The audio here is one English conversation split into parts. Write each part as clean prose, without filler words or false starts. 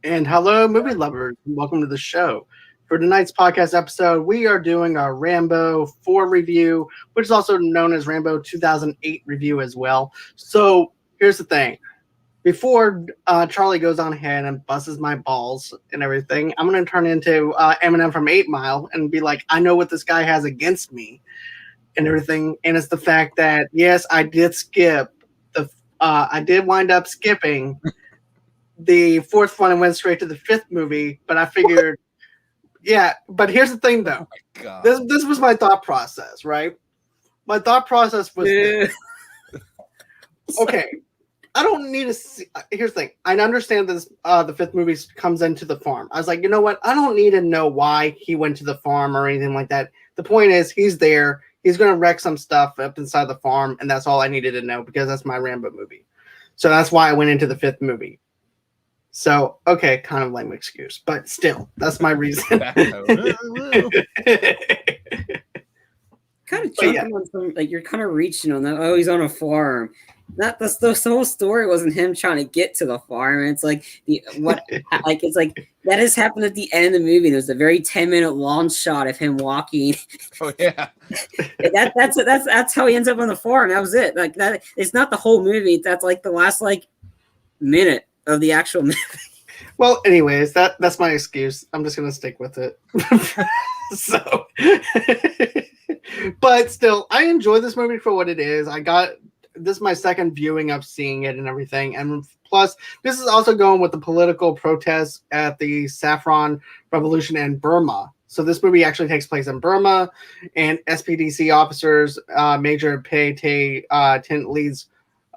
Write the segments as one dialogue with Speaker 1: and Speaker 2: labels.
Speaker 1: And hello, movie lovers. Welcome to the show. For tonight's podcast episode, we are doing our Rambo 4 review, which is also known as Rambo 2008 review as well. So here's the thing. Before Charlie goes on ahead and busts my balls and everything, I'm going to turn into Eminem from 8 Mile and be like, I know what this guy has against me and everything. And it's the fact that, yes, I did skip. I did wind up skipping the fourth one and went straight to the fifth movie, but I figured, yeah. But here's the thing, though.
Speaker 2: God.
Speaker 1: This was my thought process, right? My thought process was this. Okay. I don't need to see. Here's the thing. I understand this. The fifth movie comes into the farm. I was like, you know what? I don't need to know why he went to the farm or anything like that. The point is, he's there. He's going to wreck some stuff up inside the farm, and that's all I needed to know because that's my Rambo movie. So that's why I went into the fifth movie. So, okay, kind of lame excuse, but still, that's my reason.
Speaker 3: Kind of
Speaker 1: But yeah.
Speaker 3: jumping on some, like you're kind of reaching on that. Oh, he's on a farm. The whole story wasn't him trying to get to the farm. It's like it's like that has happened at the end of the movie. There's a very 10-minute long shot of him walking.
Speaker 2: Oh yeah,
Speaker 3: that's how he ends up on the farm. That was it. Like that. It's not the whole movie. That's like the last minute of the actual movie.
Speaker 1: Well, anyways, that's my excuse. I'm just gonna stick with it. So, but still, I enjoy this movie for what it is. This is my second viewing of seeing it and everything, and plus, this is also going with the political protests at the Saffron Revolution in Burma. So this movie actually takes place in Burma, and SPDC officers, Major Pei Tent leads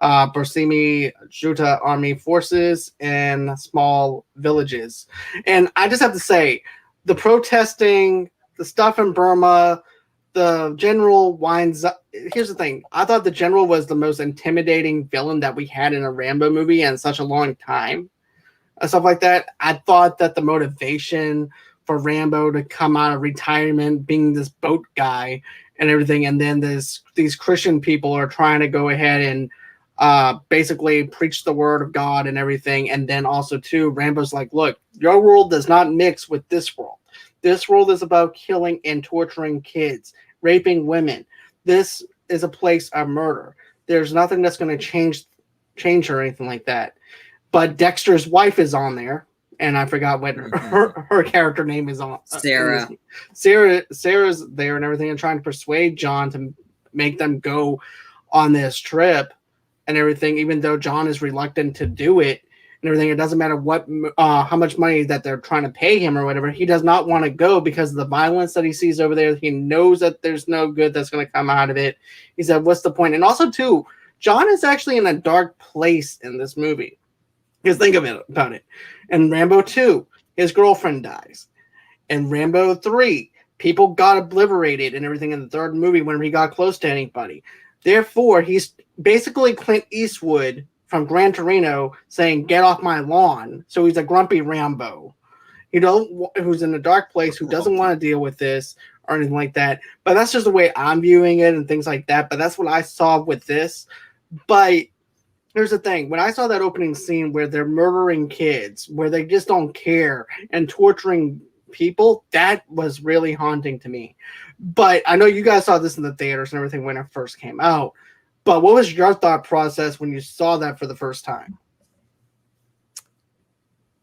Speaker 1: Borsimi Juta army forces in small villages. And I just have to say, the protesting, the stuff in Burma, the general winds up. Here's the thing. I thought the general was the most intimidating villain that we had in a Rambo movie in such a long time. And stuff like that. I thought that the motivation for Rambo to come out of retirement, being this boat guy and everything, and then these Christian people are trying to go ahead and basically preach the word of God and everything. And then also too, Rambo's like, look, your world does not mix with this world. This world is about killing and torturing kids, raping women. This is a place of murder. There's nothing that's going to change or anything like that. But Dexter's wife is on there, and I forgot what her character name is on.
Speaker 3: Sarah.
Speaker 1: Sarah's there and everything, and trying to persuade John to make them go on this trip and everything, even though John is reluctant to do it and everything. It doesn't matter how much money that they're trying to pay him or whatever. He does not want to go because of the violence that he sees over there. He knows that there's no good that's going to come out of it. He said, what's the point? And also too, John is actually in a dark place in this movie. Because think about it. In Rambo 2, his girlfriend dies. In Rambo 3, people got obliterated and everything in the third movie when he got close to anybody. Therefore, he's basically Clint Eastwood from Gran Torino saying, get off my lawn. So he's a grumpy Rambo, who's in a dark place, who doesn't want to deal with this or anything like that. But that's just the way I'm viewing it and things like that. But that's what I saw with this. But here's the thing. When I saw that opening scene where they're murdering kids, where they just don't care and torturing people, that was really haunting to me. But I know you guys saw this in the theaters and everything when it first came out. But what was your thought process when you saw that for the first time?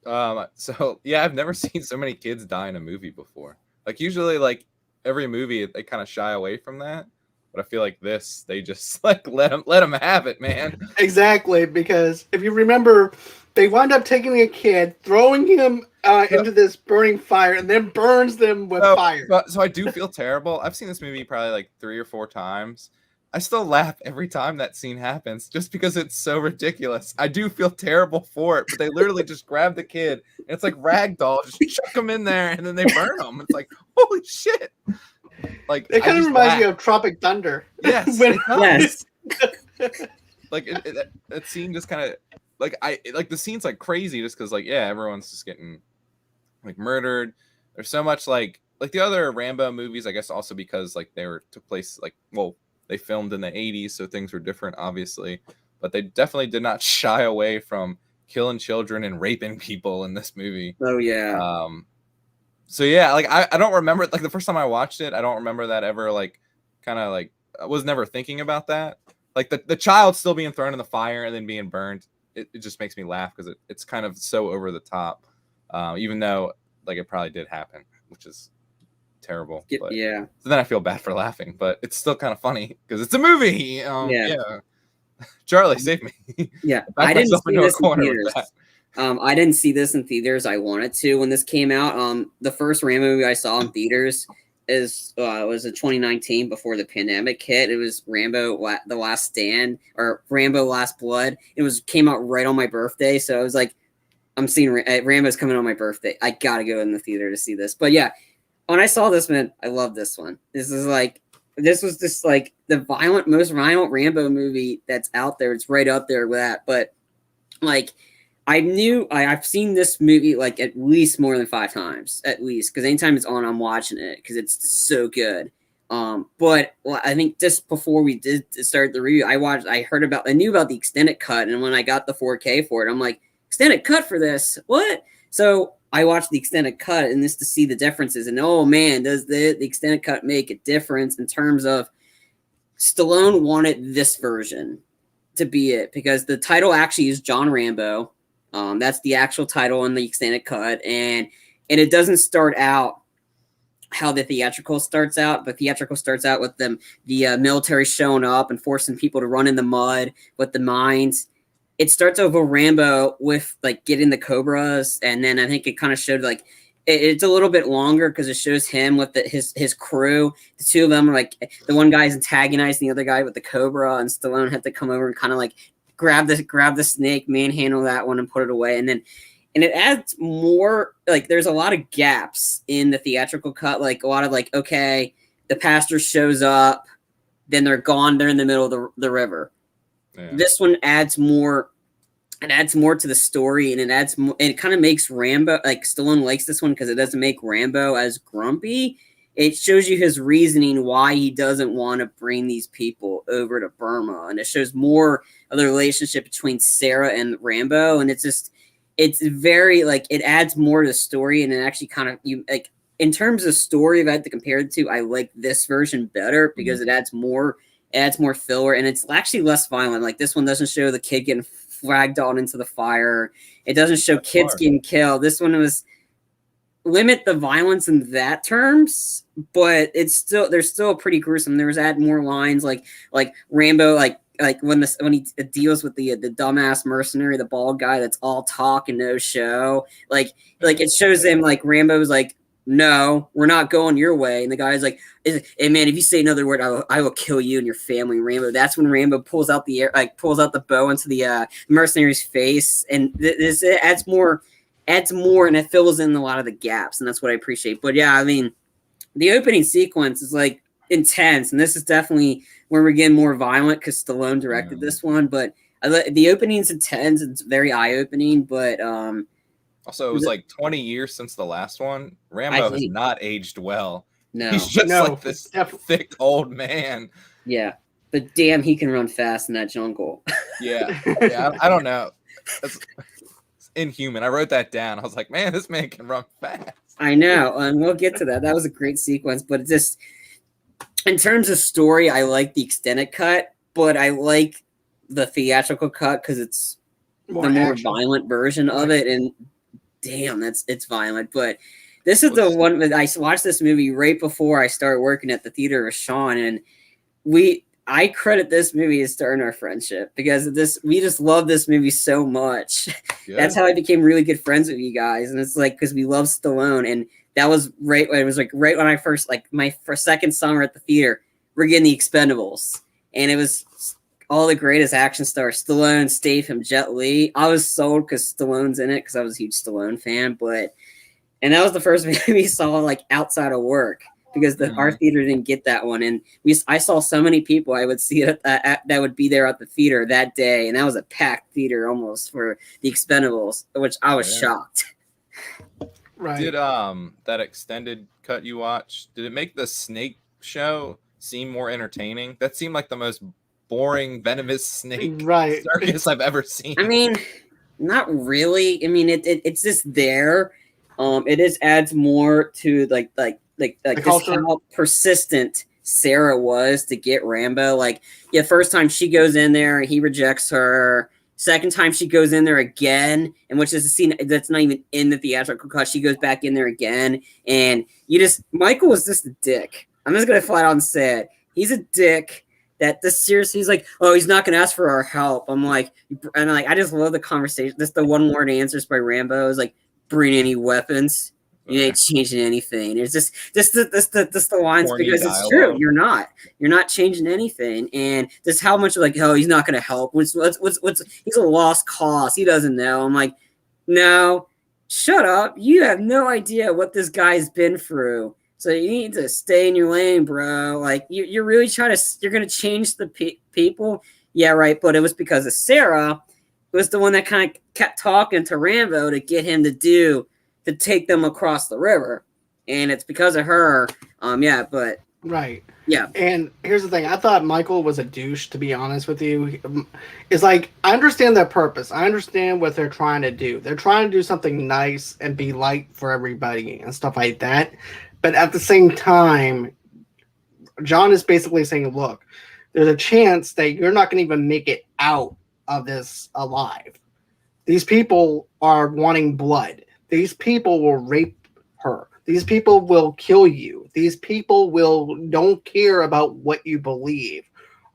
Speaker 2: So yeah, I've never seen so many kids die in a movie before. Like usually, like every movie, they kind of shy away from that. But I feel like this, they just like let them have it, man.
Speaker 1: Exactly, because if you remember, they wind up taking a kid, throwing him into this burning fire, and then burns them with fire.
Speaker 2: So I do feel terrible. I've seen this movie probably like 3 or 4 times. I still laugh every time that scene happens just because it's so ridiculous. I do feel terrible for it, but they literally just grab the kid and it's like ragdoll, just chuck him in there and then they burn him. It's like, holy shit. Like
Speaker 1: it kind of reminds me of Tropic Thunder.
Speaker 2: Yes.
Speaker 3: Yes.
Speaker 2: Like that scene just kind of like the scene's like crazy just because like, yeah, everyone's just getting like murdered. There's so much like the other Rambo movies, I guess also because like took place like, well, they filmed in the 80s, so things were different, obviously. But they definitely did not shy away from killing children and raping people in this movie.
Speaker 3: Oh yeah.
Speaker 2: So yeah, like I don't remember, like the first time I watched it, I don't remember that ever like kind of like I was never thinking about that. Like the child still being thrown in the fire and then being burned. It just makes me laugh because it's kind of so over the top. Even though like it probably did happen, which is terrible. But,
Speaker 3: yeah.
Speaker 2: So then I feel bad for laughing, but it's still kind of funny because it's a movie. Yeah. Charlie, save me.
Speaker 3: Yeah.
Speaker 2: I didn't see this in theaters.
Speaker 3: I didn't see this in theaters. I wanted to when this came out. The first Rambo movie I saw in theaters was in 2019 before the pandemic hit. It was Rambo: The Last Stand or Rambo: Last Blood. It came out right on my birthday, so I was like, I'm seeing Rambo's coming on my birthday. I gotta go in the theater to see this. But yeah, when I saw this, man, I love this one. This was just like the most violent Rambo movie that's out there. It's right up there with that. But like, I've seen this movie like at least more than 5 times, at least, because anytime it's on, I'm watching it because it's so good. But I think just before we did start the review, I knew about the extended cut, and when I got the 4K for it, I'm like, extended cut for this? What? So I watched the extended cut and this to see the differences, and oh man, does the extended cut make a difference in terms of Stallone wanted this version to be it because the title actually is John Rambo. That's the actual title in the extended cut, and it doesn't start out how the theatrical starts out. But theatrical starts out with the military showing up and forcing people to run in the mud with the mines. It starts over Rambo with like getting the Cobras, and then I think it kind of showed like it's a little bit longer because it shows him with his crew. The two of them are like the one guy's antagonizing the other guy with the Cobra, and Stallone had to come over and kind of like grab the snake, manhandle that one, and put it away. And it adds more, like there's a lot of gaps in the theatrical cut, like a lot of like, okay, the pastor shows up, then they're gone, they're in the middle of the river. Yeah. This one adds more. It adds more to the story, and it kind of makes Rambo, like Stallone likes this one because it doesn't make Rambo as grumpy. It shows you his reasoning why he doesn't want to bring these people over to Burma. And it shows more of the relationship between Sarah and Rambo. And it's very like, it adds more to the story. And it actually kind of, in terms of story, if I had to compare it to, I like this version better because it adds more filler, and it's actually less violent. Like this one doesn't show the kid getting flagged on into the fire. It doesn't show kids getting killed. This one was limit the violence in that terms, but they're still pretty gruesome. There was add more lines like Rambo, like when he deals with the dumbass mercenary, the bald guy that's all talk and no show. Like it shows him like Rambo's like, no, we're not going your way. And the guy's like, hey man, if you say another word, I will kill you and your family, Rambo. That's when Rambo pulls out the bow into the mercenary's face. And this adds more, and it fills in a lot of the gaps. And that's what I appreciate. But yeah, I mean, the opening sequence is like intense. And this is definitely where we're getting more violent because Stallone directed this one. But the opening's intense. It's very eye-opening, but
Speaker 2: also, it was like 20 years since the last one. Rambo has not aged well.
Speaker 3: No.
Speaker 2: He's just like this thick old man.
Speaker 3: Yeah. But damn, he can run fast in that jungle.
Speaker 2: Yeah. I don't know. It's inhuman. I wrote that down. I was like, man, this man can run fast.
Speaker 3: I know. And we'll get to that. That was a great sequence. But it's just, in terms of story, I like the extended cut, but I like the theatrical cut because it's the more violent version of it. And damn, it's violent. But this is the one that I watched this movie right before I started working at the theater with Sean, and I credit this movie as starting our friendship because of this. We just love this movie so much. Good. That's how I became really good friends with you guys, and it's like because we love Stallone, and that was right. It was like right when I first my second summer at the theater. We're getting the Expendables, and it was all the greatest action stars: Stallone, Statham, Jet Li. I was sold because Stallone's in it because I was a huge Stallone fan. And that was the first movie we saw like outside of work because our theater didn't get that one. And I saw so many people I would see that would be there at the theater that day, and that was a packed theater almost for the Expendables, which I was shocked.
Speaker 1: Right.
Speaker 2: Did that extended cut you watched? Did it make the snake show seem more entertaining? That seemed like the most boring venomous snake circus I've ever seen.
Speaker 3: I mean, Not really. I mean, it's just there. It just adds more to like just
Speaker 1: culture.
Speaker 3: how persistent Sarah was to get Rambo. Like, yeah, first time she goes in there and he rejects her. Second time she goes in there again, and which is a scene that's not even in the theatrical cut. She goes back in there again, and Michael was just a dick. I'm just gonna flat out say it. He's a dick. That this seriously, he's like, oh, he's not gonna ask for our help. I just love the conversation. This the one word answers by Rambo is like, bring any weapons. You ain't changing anything. It's just the lines
Speaker 2: Corny
Speaker 3: because it's
Speaker 2: dialogue.
Speaker 3: true. You're not changing anything, and just how much like, oh, he's not gonna help. What's he's a lost cause. He doesn't know. I'm like, no, shut up. You have no idea what this guy's been through. So you need to stay in your lane, bro. Like you're really you're gonna change the people. Yeah, right. But it was because of Sarah. It was the one that kind of kept talking to Rambo to get him to take them across the river, and it's because of her. Yeah, but
Speaker 1: Right.
Speaker 3: yeah.
Speaker 1: And here's the thing. I thought Michael was a douche, to be honest with you. It's like, I understand their purpose. I understand what they're trying to do. They're trying to do something nice and be light for everybody and stuff like that. But at the same time, John is basically saying, look, there's a chance that you're not going to even make it out of this alive. These people are wanting blood. These people will rape her. These people will kill you. These people don't care about what you believe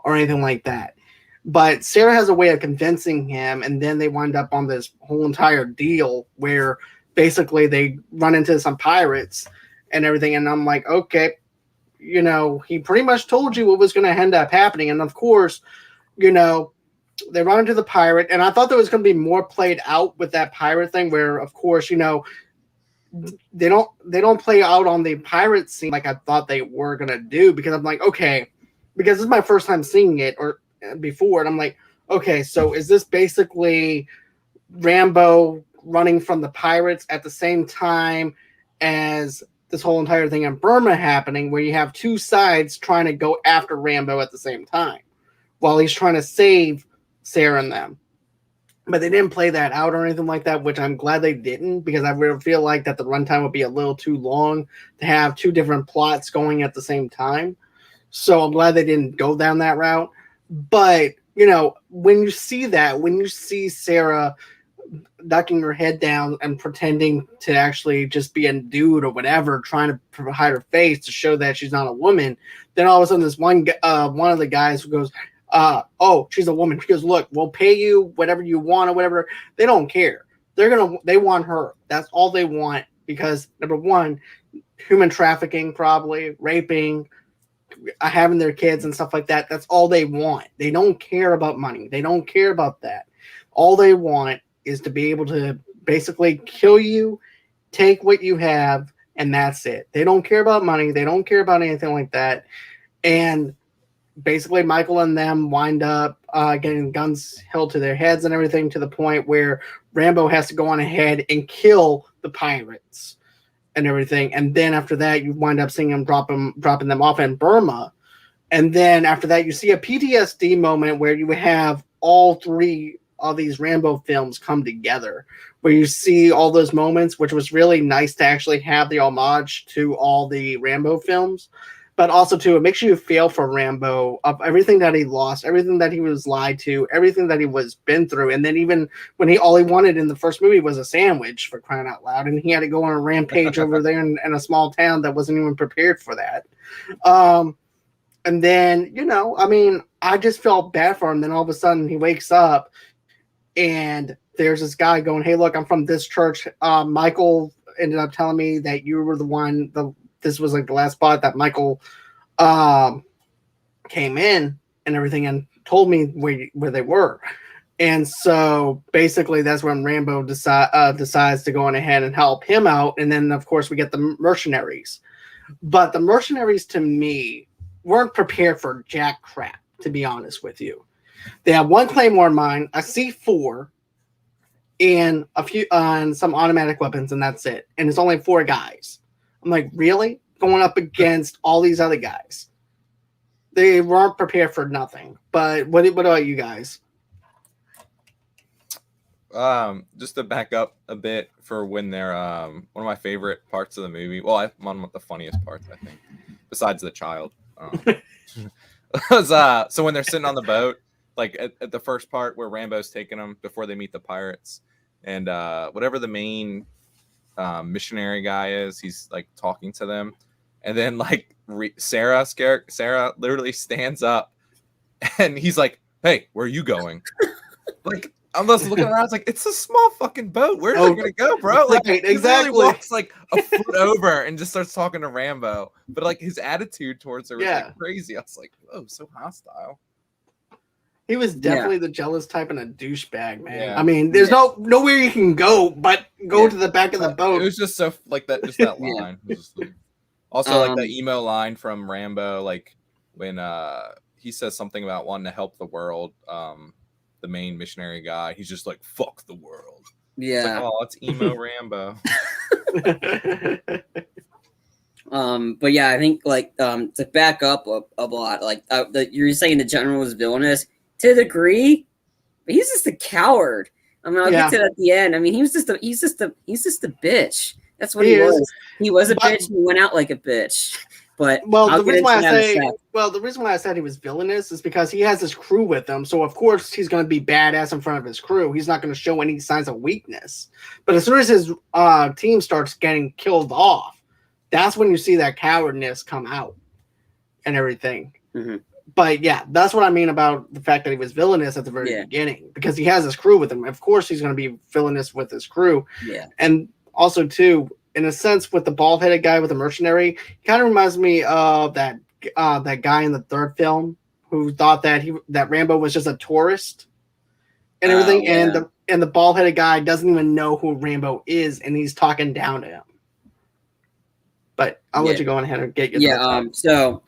Speaker 1: or anything like that. But Sarah has a way of convincing him, and then they wind up on this whole entire deal where basically they run into some pirates and everything. And I'm like, okay, he pretty much told you what was going to end up happening. And of course, they run into the pirate, and I thought there was going to be more played out with that pirate thing where, of course, they don't play out on the pirate scene like I thought they were going to do, because I'm like, okay, because this is my first time seeing it or before, and I'm like, okay, so is this basically Rambo running from the pirates at the same time as this whole entire thing in Burma happening, where you have two sides trying to go after Rambo at the same time while he's trying to save Sarah and them? But they didn't play that out or anything like that, which I'm glad they didn't, because I really feel like that the runtime would be a little too long to have two different plots going at the same time. So I'm glad they didn't go down that route. But, when you see Sarah ducking her head down and pretending to actually just be a dude or whatever, trying to hide her face to show that she's not a woman, then all of a sudden this one of the guys who goes, oh, she's a woman. She goes, look, we'll pay you whatever you want or whatever. They don't care. They want her. That's all they want, because number one, human trafficking, probably raping, having their kids and stuff like that. That's all they want. They don't care about money. They don't care about that. All they want is to be able to basically kill you, take what you have, and that's it. They don't care about money. They don't care about anything like that. And basically Michael and them wind up getting guns held to their heads and everything, to the point where Rambo has to go on ahead and kill the pirates and everything. And then after that, you wind up seeing him dropping them off in Burma. And then after that, you see a PTSD moment where you have all three of these Rambo films come together, where you see all those moments, which was really nice to actually have the homage to all the Rambo films. But also, too, it makes you feel for Rambo, of everything that he lost, everything that he was lied to, everything that he was been through. And then even when all he wanted in the first movie was a sandwich, for crying out loud, and he had to go on a rampage over there in a small town that wasn't even prepared for that. And then, I just felt bad for him. Then all of a sudden he wakes up and there's this guy going, hey, look, I'm from this church. Michael ended up telling me that you were the one, this was like the last spot that Michael came in and everything, and told me where they were. And so basically that's when Rambo decides to go on ahead and help him out. And then, of course, we get the mercenaries. But the mercenaries, to me, weren't prepared for jack crap, to be honest with you. They have one claymore mine, a C4, and a few and some automatic weapons, and that's it. And it's only 4 guys. I'm like, really? Going up against all these other guys? They weren't prepared for nothing. But what about you guys?
Speaker 2: Just to back up a bit for when they're one of my favorite parts of the movie. Well, one of the funniest parts, I think, besides the child. Was so when they're sitting on the boat, like at the first part where Rambo's taking them before they meet the pirates, and whatever the main missionary guy is, he's like talking to them, and then like Sarah literally stands up, and he's like, "Hey, where are you going?" Like. I'm just looking around. It's like it's a small fucking boat. Where's it gonna go, bro? Like
Speaker 1: right,
Speaker 2: he
Speaker 1: exactly.
Speaker 2: really walks like a foot over and just starts talking to Rambo. But like his attitude towards her was like crazy. I was like, oh, so hostile.
Speaker 1: He was definitely the jealous type and a douchebag, man.
Speaker 2: Yeah.
Speaker 1: I mean, there's nowhere you can go but go to the back of the boat.
Speaker 2: It was just so like that. Just that line. It was just, like, also, like the emo line from Rambo, like when he says something about wanting to help the world. The main missionary guy, he's just like, fuck the world.
Speaker 3: Yeah.
Speaker 2: It's like, oh, it's emo Rambo.
Speaker 3: But yeah, I think like to back up a lot, like you're saying the general was villainous to a degree, but he's just a coward. I mean, I'll get to that at the end. I mean, he's just a bitch. That's what he was. He was a bitch and he went out like a bitch. But
Speaker 1: the reason why I said he was villainous is because he has his crew with him. So of course he's going to be badass in front of his crew. He's not going to show any signs of weakness. But as soon as his team starts getting killed off, that's when you see that cowardness come out and everything.
Speaker 3: Mm-hmm.
Speaker 1: But yeah, that's what I mean about the fact that he was villainous at the very beginning, because he has his crew with him. Of course he's going to be villainous with his crew.
Speaker 3: Yeah.
Speaker 1: And also too, in a sense, with the bald-headed guy with the mercenary, he kind of reminds me of that guy in the third film who thought that Rambo was just a tourist and everything, and the bald-headed guy doesn't even know who Rambo is, and he's talking down to him. But I'll let you go on ahead and get your thoughts.
Speaker 3: So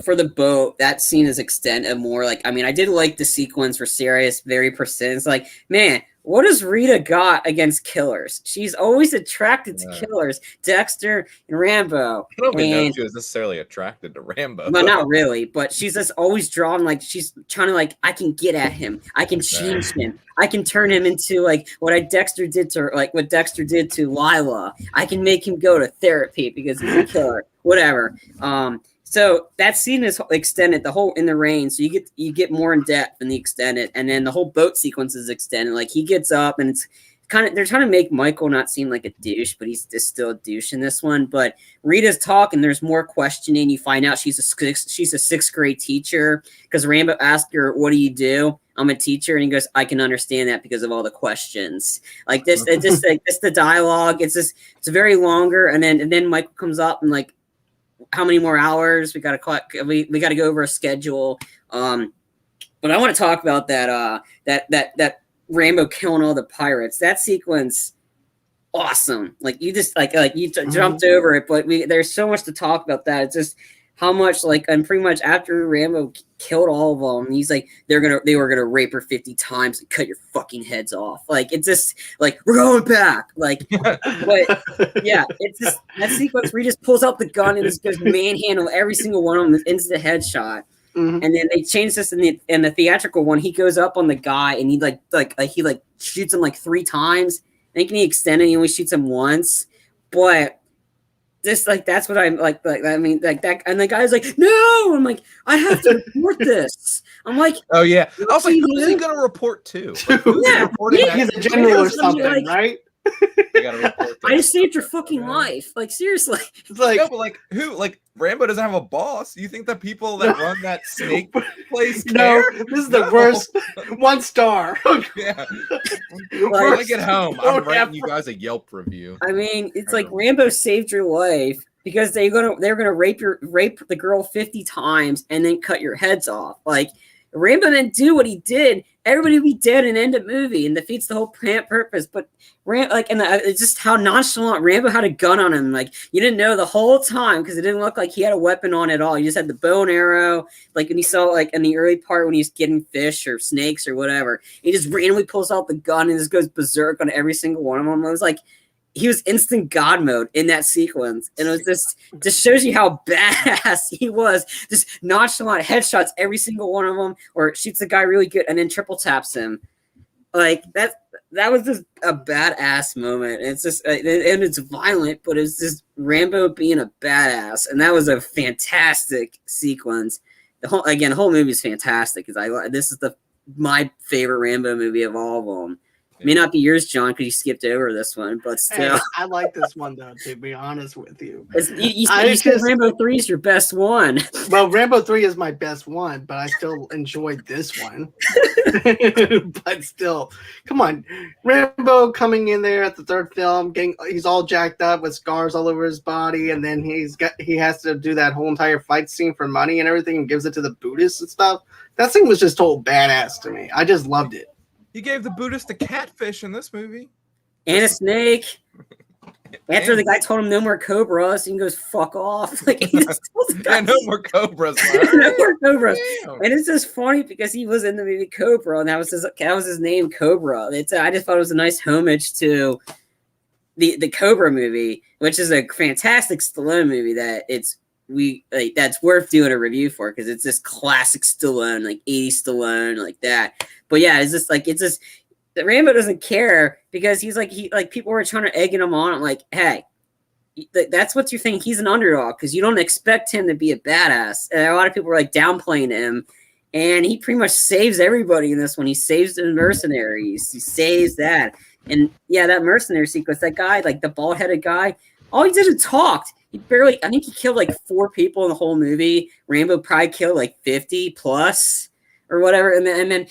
Speaker 3: for the boat, that scene is extended more. Like, I mean, I did like the sequence for Sirius, very persistent. It's like, man, what has Rita got against killers? She's always attracted to killers, Dexter and Rambo.
Speaker 2: I don't even know if she was necessarily attracted to Rambo.
Speaker 3: But not really. But she's just always drawn, like, she's trying to, like, I can get at him. I can change him. I can turn him into, like, what Dexter did to Lila. I can make him go to therapy because he's a killer. Whatever. So that scene is extended in the rain, so you get more in depth in the extended, and then the whole boat sequence is extended. Like he gets up, and it's kind of they're trying to make Michael not seem like a douche, but he's just still a douche in this one. But Rita's talking. There's more questioning. You find out she's a sixth grade teacher because Rambo asked her, "What do you do?" I'm a teacher, and he goes, "I can understand that because of all the questions." Like this, it's just like this the dialogue. It's very longer, and then Michael comes up and like. How many more hours we got to collect? We got to go over a schedule. But I want to talk about that Rambo killing all the pirates. That sequence, awesome. Like you just jumped over it, but there's so much to talk about that. It's just how much and pretty much after Rambo killed all of them, he's like they were gonna rape her 50 times and cut your fucking heads off. Like it's just like we're going back. Like, but yeah, it's just that sequence where he just pulls out the gun and just goes manhandle every single one of them into the headshot. Mm-hmm. And then they changed this in the theatrical one. He goes up on the guy and he he shoots him 3 times. I think he extended. He only shoots him once, but. Just that's what I'm like. I mean, like that, and the guy's like, "No!" I'm like, "I have to report this." I'm like,
Speaker 2: "Oh yeah." I was like, "Who's he gonna report to?" Like,
Speaker 1: he's a general or something, right?
Speaker 3: I just saved your fucking life. Like seriously.
Speaker 2: It's like, no, but who? Like Rambo doesn't have a boss. You think the people that run that snake place care?
Speaker 1: No, this is the worst. 1 star.
Speaker 2: Yeah. When I get home, I'm writing you guys a Yelp review.
Speaker 3: I mean, it's like Rambo saved your life because they're gonna rape the girl 50 times and then cut your heads off. Like Rambo didn't do what he did. Everybody would be dead and end the movie and defeats the whole purpose. But it's just how nonchalant Rambo had a gun on him. Like you didn't know the whole time because it didn't look like he had a weapon on at all. He just had the bow and arrow. Like when you saw in the early part when he's getting fish or snakes or whatever, he just randomly pulls out the gun and just goes berserk on every single one of them. I was like. He was instant God mode in that sequence. And it was just shows you how badass he was. Just nonchalant headshots every single one of them, or shoots the guy really good and then triple taps him. Like that. that was just a badass moment. It's just and it's violent, but it's just Rambo being a badass, and that was a fantastic sequence. The whole movie is fantastic because this is my favorite Rambo movie of all of them. May not be yours, John, because you skipped over this one, but still.
Speaker 1: Hey, I like this one though. To be honest with you,
Speaker 3: you said Rambo 3 is your best one.
Speaker 1: Well, Rambo 3 is my best one, but I still enjoyed this one. But still, come on, Rambo coming in there at the third film, he's all jacked up with scars all over his body, and then he has to do that whole entire fight scene for money and everything, and gives it to the Buddhists and stuff. That scene was just total badass to me. I just loved it.
Speaker 2: He gave the Buddhist a catfish in this movie.
Speaker 3: And a snake. After the guy told him no more cobras, he goes, fuck off. Like, he just told the guy,
Speaker 2: no more cobras.
Speaker 3: No more cobras.
Speaker 2: Damn.
Speaker 3: And it's just funny because he was in the movie Cobra, and that was his name, Cobra. I just thought it was a nice homage to the Cobra movie, which is a fantastic Stallone movie that's worth doing a review for because it's this classic Stallone, like 80s Stallone, like that. But yeah, it's just that Rambo doesn't care because he's people were trying to egg him on. I'm like, hey, that's what you think. He's an underdog because you don't expect him to be a badass. And a lot of people were downplaying him, and he pretty much saves everybody in this one. He saves the mercenaries. He saves that. And yeah, that mercenary sequence, that guy, the bald-headed guy, all he did is talked. I think he killed 4 people in the whole movie. Rambo probably killed 50 plus or whatever. And then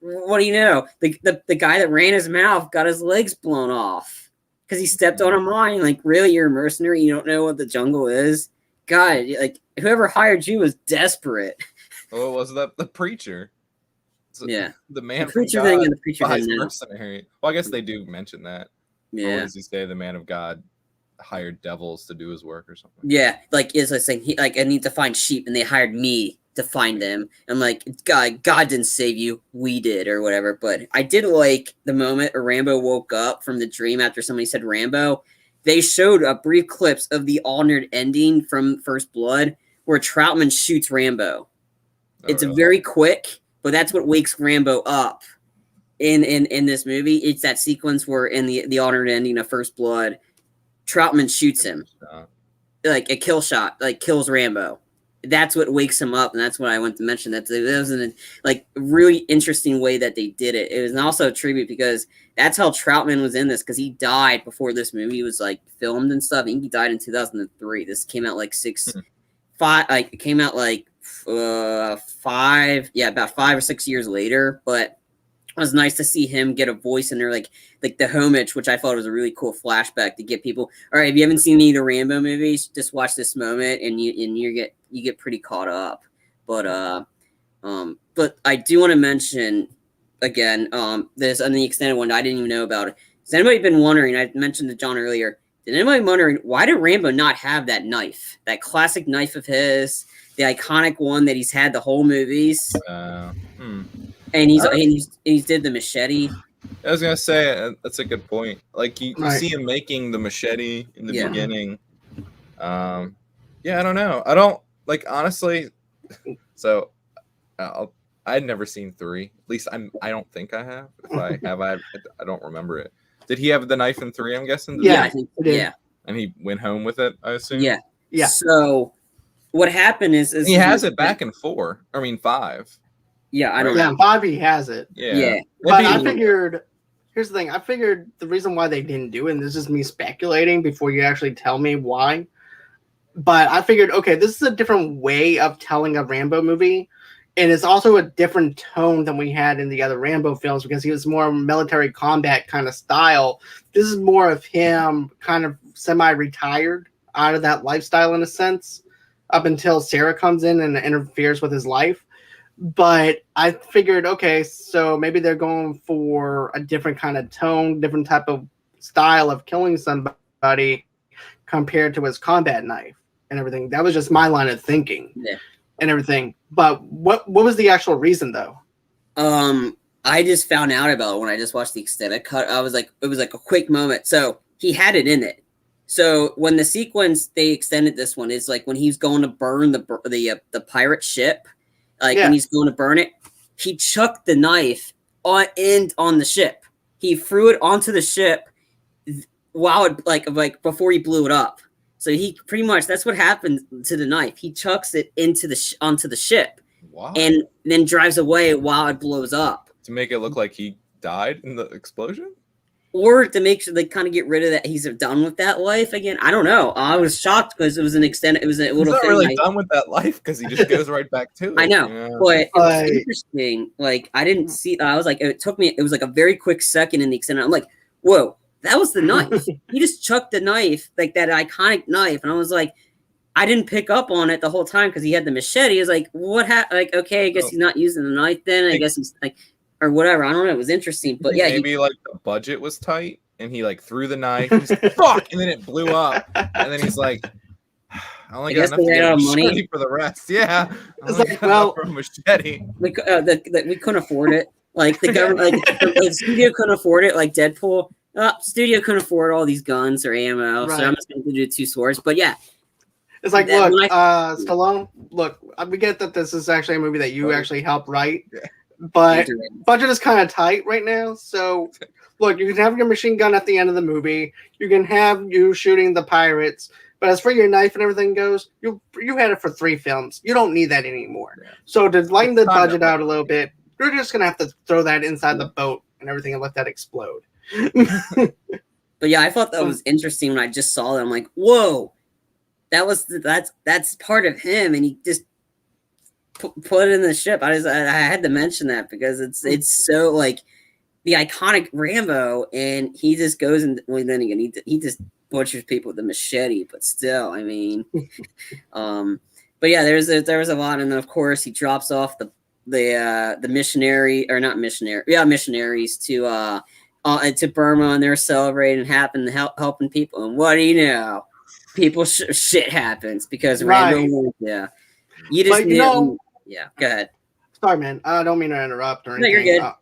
Speaker 3: what do you know? The guy that ran his mouth got his legs blown off because he stepped on a mine. Really, you're a mercenary? You don't know what the jungle is? God, whoever hired you was desperate.
Speaker 2: Oh, was that the preacher?
Speaker 3: Yeah,
Speaker 2: the man.
Speaker 3: The preacher thing and the preacher thing.
Speaker 2: Mercenary. Well, I guess they do mention that.
Speaker 3: Yeah.
Speaker 2: Or does he say the man of God hired devils to do his work or something?
Speaker 3: Yeah, it's saying I need to find sheep, and they hired me to find them. I'm like, God didn't save you, we did, or whatever. But I did like the moment Rambo woke up from the dream after somebody said Rambo. They showed a brief clips of the alternate ending from First Blood where Troutman shoots Rambo. It's
Speaker 2: really?
Speaker 3: very quick, but that's what wakes Rambo up in this movie. It's that sequence where in the alternate ending of First Blood, Troutman shoots him a kill shot, kills Rambo. That's what wakes him up, and that's what I want to mention. That was a really interesting way that they did it. It was also a tribute because that's how Troutman was in this because he died before this movie was filmed and stuff. I think he died in 2003. This came out it came out about 5 or 6 years later, but it was nice to see him get a voice in there, like the homage, which I thought was a really cool flashback to get people. All right, if you haven't seen any of the Rambo movies, just watch this moment, and you get pretty caught up. But I do want to mention again, this on the extended one I didn't even know about it. Has anybody been wondering? I mentioned to John earlier. Did anybody wondering why did Rambo not have that knife, that classic knife of his, the iconic one that he's had the whole movies? And he's did the machete.
Speaker 2: I was gonna say that's a good point. You see him making the machete in the beginning. I don't know. I don't honestly. So, I'd never seen 3. At least I don't think I have. If I have, I don't remember it. Did he have the knife in 3? I'm guessing.
Speaker 3: Yeah, I think so. Yeah.
Speaker 2: And he went home with it, I assume.
Speaker 3: Yeah.
Speaker 1: Yeah.
Speaker 3: So, what happened is
Speaker 2: he has it back in 4. I mean 5.
Speaker 3: Yeah, I don't.
Speaker 1: Yeah, Bobby has it.
Speaker 3: Yeah.
Speaker 1: But I figured. Here's the thing. I figured the reason why they didn't do it, and this is me speculating before you actually tell me why. But I figured, okay, this is a different way of telling a Rambo movie, and it's also a different tone than we had in the other Rambo films because he was more military combat kind of style. This is more of him kind of semi-retired out of that lifestyle in a sense, up until Sarah comes in and interferes with his life. But I figured, okay, so maybe they're going for a different kind of tone, different type of style of killing somebody compared to his combat knife and everything. That was just my line of thinking and everything. But what was the actual reason, though?
Speaker 3: I just found out about it when I just watched the extended cut. I was like, it was like a quick moment. So he had it in it. So when the sequence they extended this one is when he's going to burn the pirate ship. When he's going to burn it, he chucked the knife on the ship. he threw it onto the ship while it like before he blew it up. So he pretty much, that's what happened to the knife. He chucks it into onto the ship.
Speaker 2: Why?
Speaker 3: And then drives away while it blows up.
Speaker 2: To make it look like he died in the explosion?
Speaker 3: Or to make sure they kind of get rid of that, he's done with that life again. I don't know. I was shocked because it was an extended. It was a little.
Speaker 2: He's not really done with that life because he just goes right back to it.
Speaker 3: I know, but it was interesting. Like I didn't see. I was like, it took me. It was like a very quick second in the extended. I'm like, whoa, that was the knife. He just chucked the knife, like that iconic knife, and I was like, I didn't pick up on it the whole time because he had the machete. I was like, what happened? Like, okay, I guess he's not using the knife then. I guess he's like. Or whatever, I don't know. It was interesting, but yeah,
Speaker 2: maybe like the budget was tight, and he like threw the knife. He's like, fuck, and then it blew up, and then he's like, I only got enough to get a machete for the rest. Yeah,
Speaker 1: it's like, well,
Speaker 2: for a machete.
Speaker 3: We couldn't afford it. Like the government, like the studio couldn't afford it. Like Deadpool, studio couldn't afford all these guns or ammo, so I'm just going to do 2 swords. But yeah.
Speaker 1: It's like, look, Stallone, look, we get that this is actually a movie that you actually helped write. Yeah. But budget is kind of tight right now. So, look, you can have your machine gun at the end of the movie. You can have you shooting the pirates. But as for your knife and everything goes, you had it for 3 films. You don't need that anymore. Yeah. So to lighten the budget out a little bit, you're just going to have to throw that inside the boat and everything and let that explode.
Speaker 3: But yeah, I thought that was interesting when I just saw it. I'm like, whoa, that's part of him. And he just put it in the ship. I had to mention that because it's so like the iconic Rambo, and he just goes and then again he just butchers people with the machete. But still, I mean, but yeah, there was a lot, and then of course he drops off the missionary or not missionary, missionaries to Burma, and they're celebrating, helping people, and what do you know? People shit happens because Rambo. Yeah, you just know. Yeah, go ahead.
Speaker 1: Sorry, man. I don't mean to interrupt or anything.
Speaker 3: No, you're good.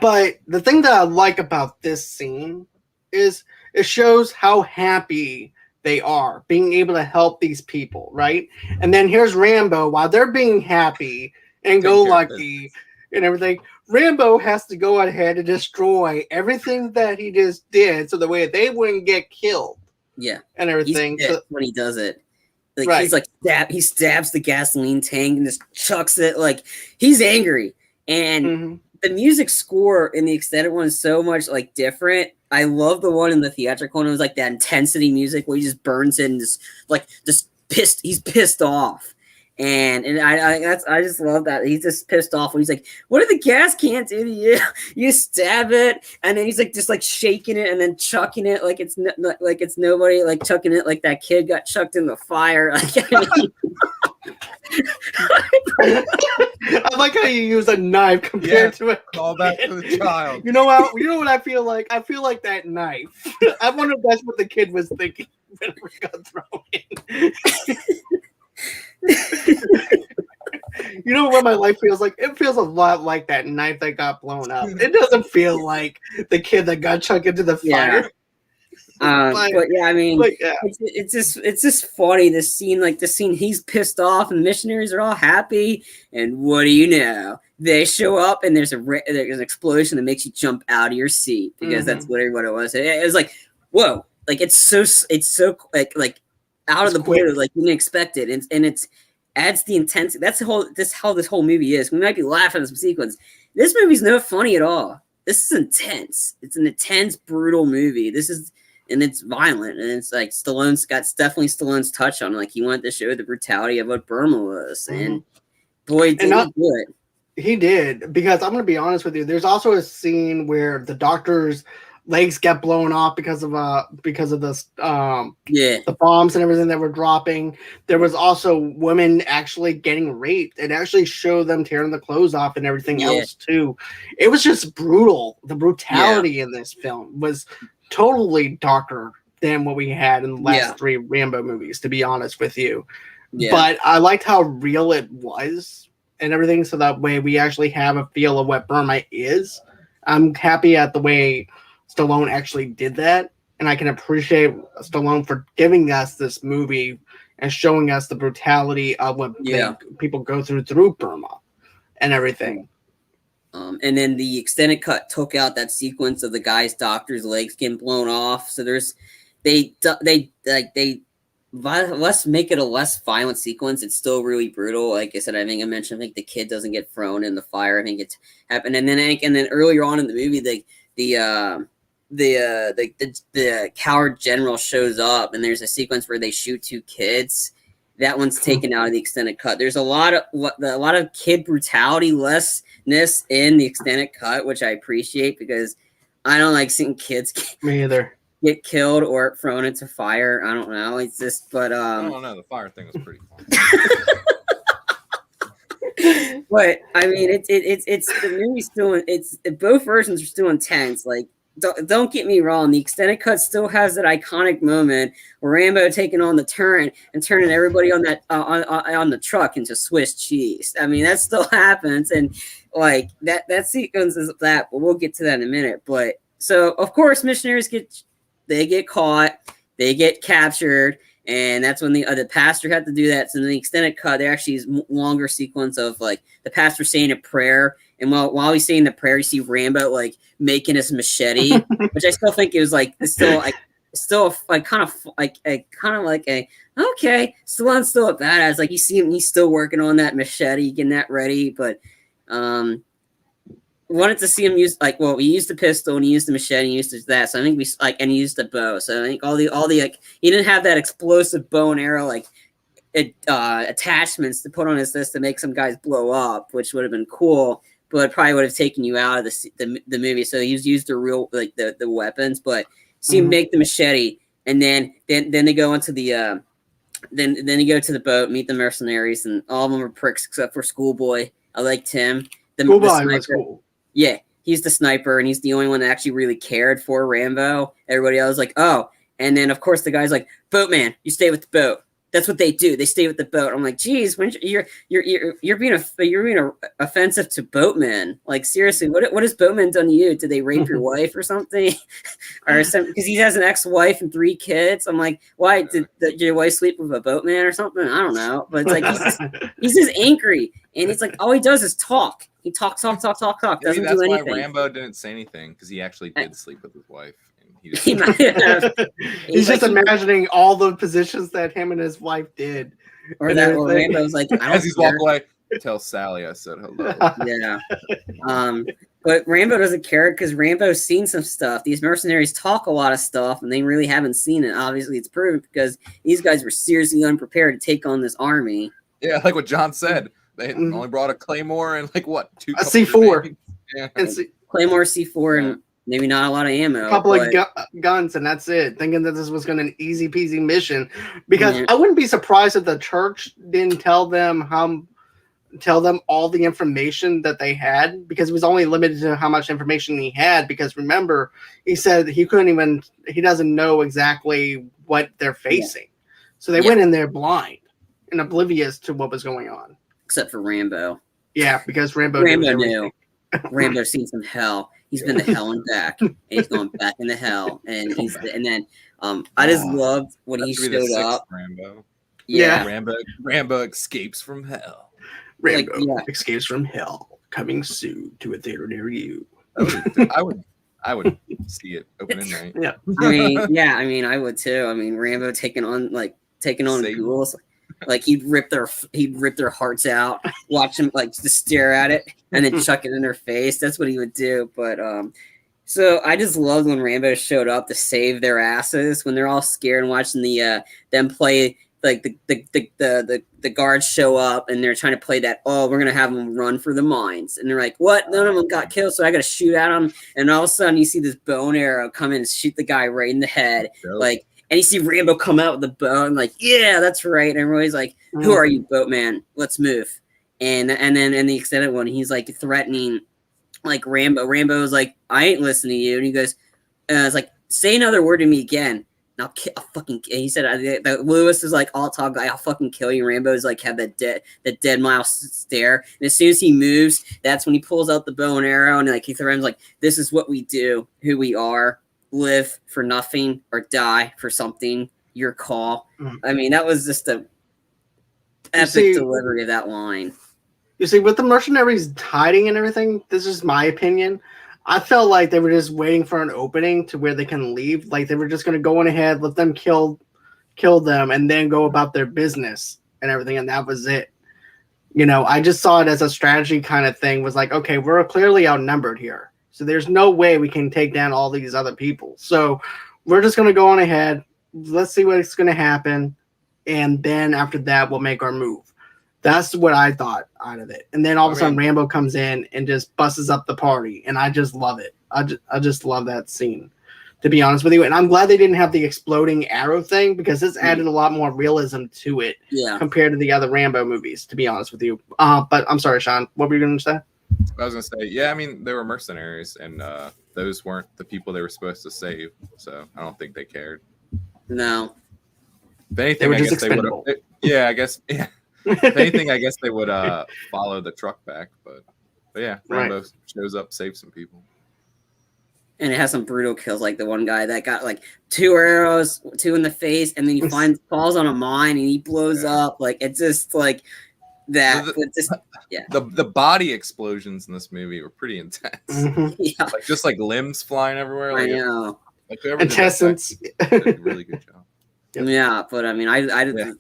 Speaker 1: But the thing that I like about this scene is it shows how happy they are being able to help these people, right? And then here's Rambo while they're being happy and go lucky and everything. Rambo has to go ahead and destroy everything that he just did so the way they wouldn't get killed.
Speaker 3: Yeah,
Speaker 1: and everything.
Speaker 3: When he does it. Like he's like he stabs the gasoline tank and just chucks it. Like he's angry, and the music score in the extended one is so much like different. I love the one in the theatrical one. It was like that intensity music where he just burns it and just pissed. He's pissed off, and I just love that he's just pissed off. When he's like, "What did the gas can do to you?" You stab it, and then he's like just like shaking it and then chucking it like it's nobody, like chucking it like that kid got chucked in the fire.
Speaker 1: I like how you use a knife compared to a
Speaker 2: call back to the child.
Speaker 1: You know what I feel like? I feel like that knife. I wonder if that's what the kid was thinking when it got thrown in. You know what my life feels like? It feels a lot like that knife that got blown up. It doesn't feel like the kid that got chucked into the fire.
Speaker 3: But yeah, I mean, it's just funny. This scene, he's pissed off, and the missionaries are all happy. And what do you know? They show up, and there's an explosion that makes you jump out of your seat because that's what it was. It was like, whoa! Like it's so like out of the blue, like you didn't expect it, and it's adds the intensity. That's how this whole movie is. We might be laughing at some sequence. This movie's not funny at all. This is intense. It's an intense, brutal movie. And it's violent, and it's like definitely Stallone's touch on. Like he wanted to show the brutality of what Burma was, and boy, did he do it.
Speaker 1: He did, because I'm going to be honest with you. There's also a scene where the doctor's legs get blown off because of the bombs and everything that were dropping. There was also women actually getting raped, and actually showed them tearing the clothes off and everything else too. It was just brutal. The brutality in this film was totally darker than what we had in the last 3 Rambo movies, to be honest with you. But I liked how real it was and everything, so that way we actually have a feel of what Burma is. I'm happy at the way Stallone actually did that, and I can appreciate Stallone for giving us this movie and showing us the brutality of what people go through Burma and everything.
Speaker 3: And then the extended cut took out that sequence of the guy's doctor's legs getting blown off. So let's make it a less violent sequence. It's still really brutal. Like I said, I mentioned, I think the kid doesn't get thrown in the fire. I think it's happened. And then earlier on in the movie, the coward general shows up, and there's a sequence where they shoot 2 kids. That one's taken out of the extended cut. There's a lot of kid brutality lessness in the extended cut, which I appreciate because I don't like seeing kids
Speaker 1: Me either.
Speaker 3: Get killed or thrown into fire. I don't know. It's just, but
Speaker 2: I don't know. The fire thing was pretty fun.
Speaker 3: But I mean, it's the movie's still, both versions are still intense. Like, don't get me wrong, the extended cut still has that iconic moment where Rambo taking on the turn and turning everybody on that on the truck into Swiss cheese. I mean, that still happens, and like that sequence is that. But we'll get to that in a minute. But so of course, missionaries get caught, they get captured, and that's when the pastor had to do that. So in the extended cut, there actually is longer sequence of like the pastor saying a prayer. And while he's saying the prayer, you see Rambo like making his machete, which I still think it was like okay, Stallone's still a badass. Like you see him, he's still working on that machete, getting that ready. But wanted to see him use he used the pistol and he used the machete, and he used that. So I think and he used the bow. So I think all the like he didn't have that explosive bow and arrow attachments to put on his list to make some guys blow up, which would have been cool. But probably would have taken you out of the movie. So he's used the real the weapons, but see him make the machete, and then they go into the then they go to the boat, meet the mercenaries, and all of them are pricks except for Schoolboy. I liked him. The sniper
Speaker 1: was cool.
Speaker 3: Yeah, he's the sniper, and he's the only one that actually really cared for Rambo. Everybody else was like, oh, and then of course the guy's like, boatman, you stay with the boat. That's what they do. They stay with the boat. I'm like, geez, when you're being offensive to boatmen. Like seriously, what has boatman done to you? Did they rape your wife or something? Or something? Because he has an ex-wife and 3 kids. I'm like, why did your wife sleep with a boatman or something? I don't know. But it's like he's just angry, and it's like all he does is talk. He talks. Doesn't do anything.
Speaker 2: Why Rambo didn't say anything, because he actually did sleep with his wife.
Speaker 3: He might have.
Speaker 1: He's just imagining all the positions that him and his wife did.
Speaker 3: Or that Rambo's like,
Speaker 2: as he's walking away, tell Sally I said hello.
Speaker 3: Yeah. But Rambo doesn't care because Rambo's seen some stuff. These mercenaries talk a lot of stuff, and they really haven't seen it. Obviously, it's proven because these guys were seriously unprepared to take on this army.
Speaker 2: Yeah, like what John said. They only brought a claymore and 2
Speaker 1: a C4.
Speaker 2: Yeah.
Speaker 3: Claymore, C4, and maybe not a lot of ammo.
Speaker 1: A couple of guns, and that's it. Thinking that this was going to be an easy peasy mission, because I wouldn't be surprised if the church didn't tell them all the information that they had, because it was only limited to how much information he had. Because remember, he said he doesn't know exactly what they're facing, so they went in there blind and oblivious to what was going on.
Speaker 3: Except for Rambo.
Speaker 1: Yeah, because Rambo
Speaker 3: knew. Rambo's seen some hell. He's been to hell and back, and he's going back into hell. And I just loved when he showed up.
Speaker 2: Rambo.
Speaker 3: Yeah.
Speaker 2: Rambo escapes from hell.
Speaker 1: Rambo escapes from hell, coming soon to a theater near you.
Speaker 2: I would see it opening night.
Speaker 1: Yeah.
Speaker 3: I mean, I would too. I mean, Rambo taking on ghouls. Like he'd rip their hearts out, watch them just stare at it, and then chuck it in their face. That's what he would do. But so I just loved when Rambo showed up to save their asses when they're all scared and watching them play. Like the guards show up and they're trying to play that. Oh, we're gonna have them run for the mines, and they're like, "What? None of them got killed, so I gotta shoot at them." And all of a sudden, you see this bow and arrow come in and shoot the guy right in the head, And you see Rambo come out with the bow and yeah, that's right. And everybody's like, who are you, boatman? Let's move. And then in the extended one, he's threatening Rambo. Rambo's like, I ain't listening to you. And he goes, it's like, say another word to me again. And I'll fucking. He said that Lewis is all talk. I'll fucking kill you. Rambo's have that dead mile stare. And as soon as he moves, that's when he pulls out the bow and arrow and he threatens this is what we do, who we are. Live for nothing or die for something. Your call. I mean, that was just a epic delivery of that line.
Speaker 1: You see, with the mercenaries hiding and everything, this is my opinion. I felt like they were just waiting for an opening to where they can leave. Like they were just going to go on ahead, let them kill them, and then go about their business and everything, and that was it. I just saw it as a strategy kind of thing. Was like, okay, we're clearly outnumbered here, so there's no way we can take down all these other people. So we're just going to go on ahead. Let's see what's going to happen, and then after that, we'll make our move. That's what I thought out of it. And then all of a sudden, Rambo comes in and just busses up the party, and I just love it. I just love that scene, to be honest with you. And I'm glad they didn't have the exploding arrow thing, because this added a lot more realism to it compared to the other Rambo movies, to be honest with you. But I'm sorry, Sean, what were you going to say?
Speaker 2: I was going to say, yeah, I mean, they were mercenaries, and those weren't the people they were supposed to save, so I don't think they cared.
Speaker 3: No.
Speaker 2: If anything,
Speaker 1: they were just expendable.
Speaker 2: Yeah, I guess, yeah. If anything, I guess they would follow the truck back, but yeah, Rambo shows up, saves some people.
Speaker 3: And it has some brutal kills, like the one guy that got like 2 arrows, 2 in the face, and then he falls on a mine and he blows up. Like it's just like that.
Speaker 2: The body explosions in this movie were pretty intense.
Speaker 3: Yeah,
Speaker 2: like just like limbs flying everywhere. Like,
Speaker 3: I know.
Speaker 2: Like whoever
Speaker 1: intestines.
Speaker 2: Did a really good job.
Speaker 3: Yeah, but I mean, I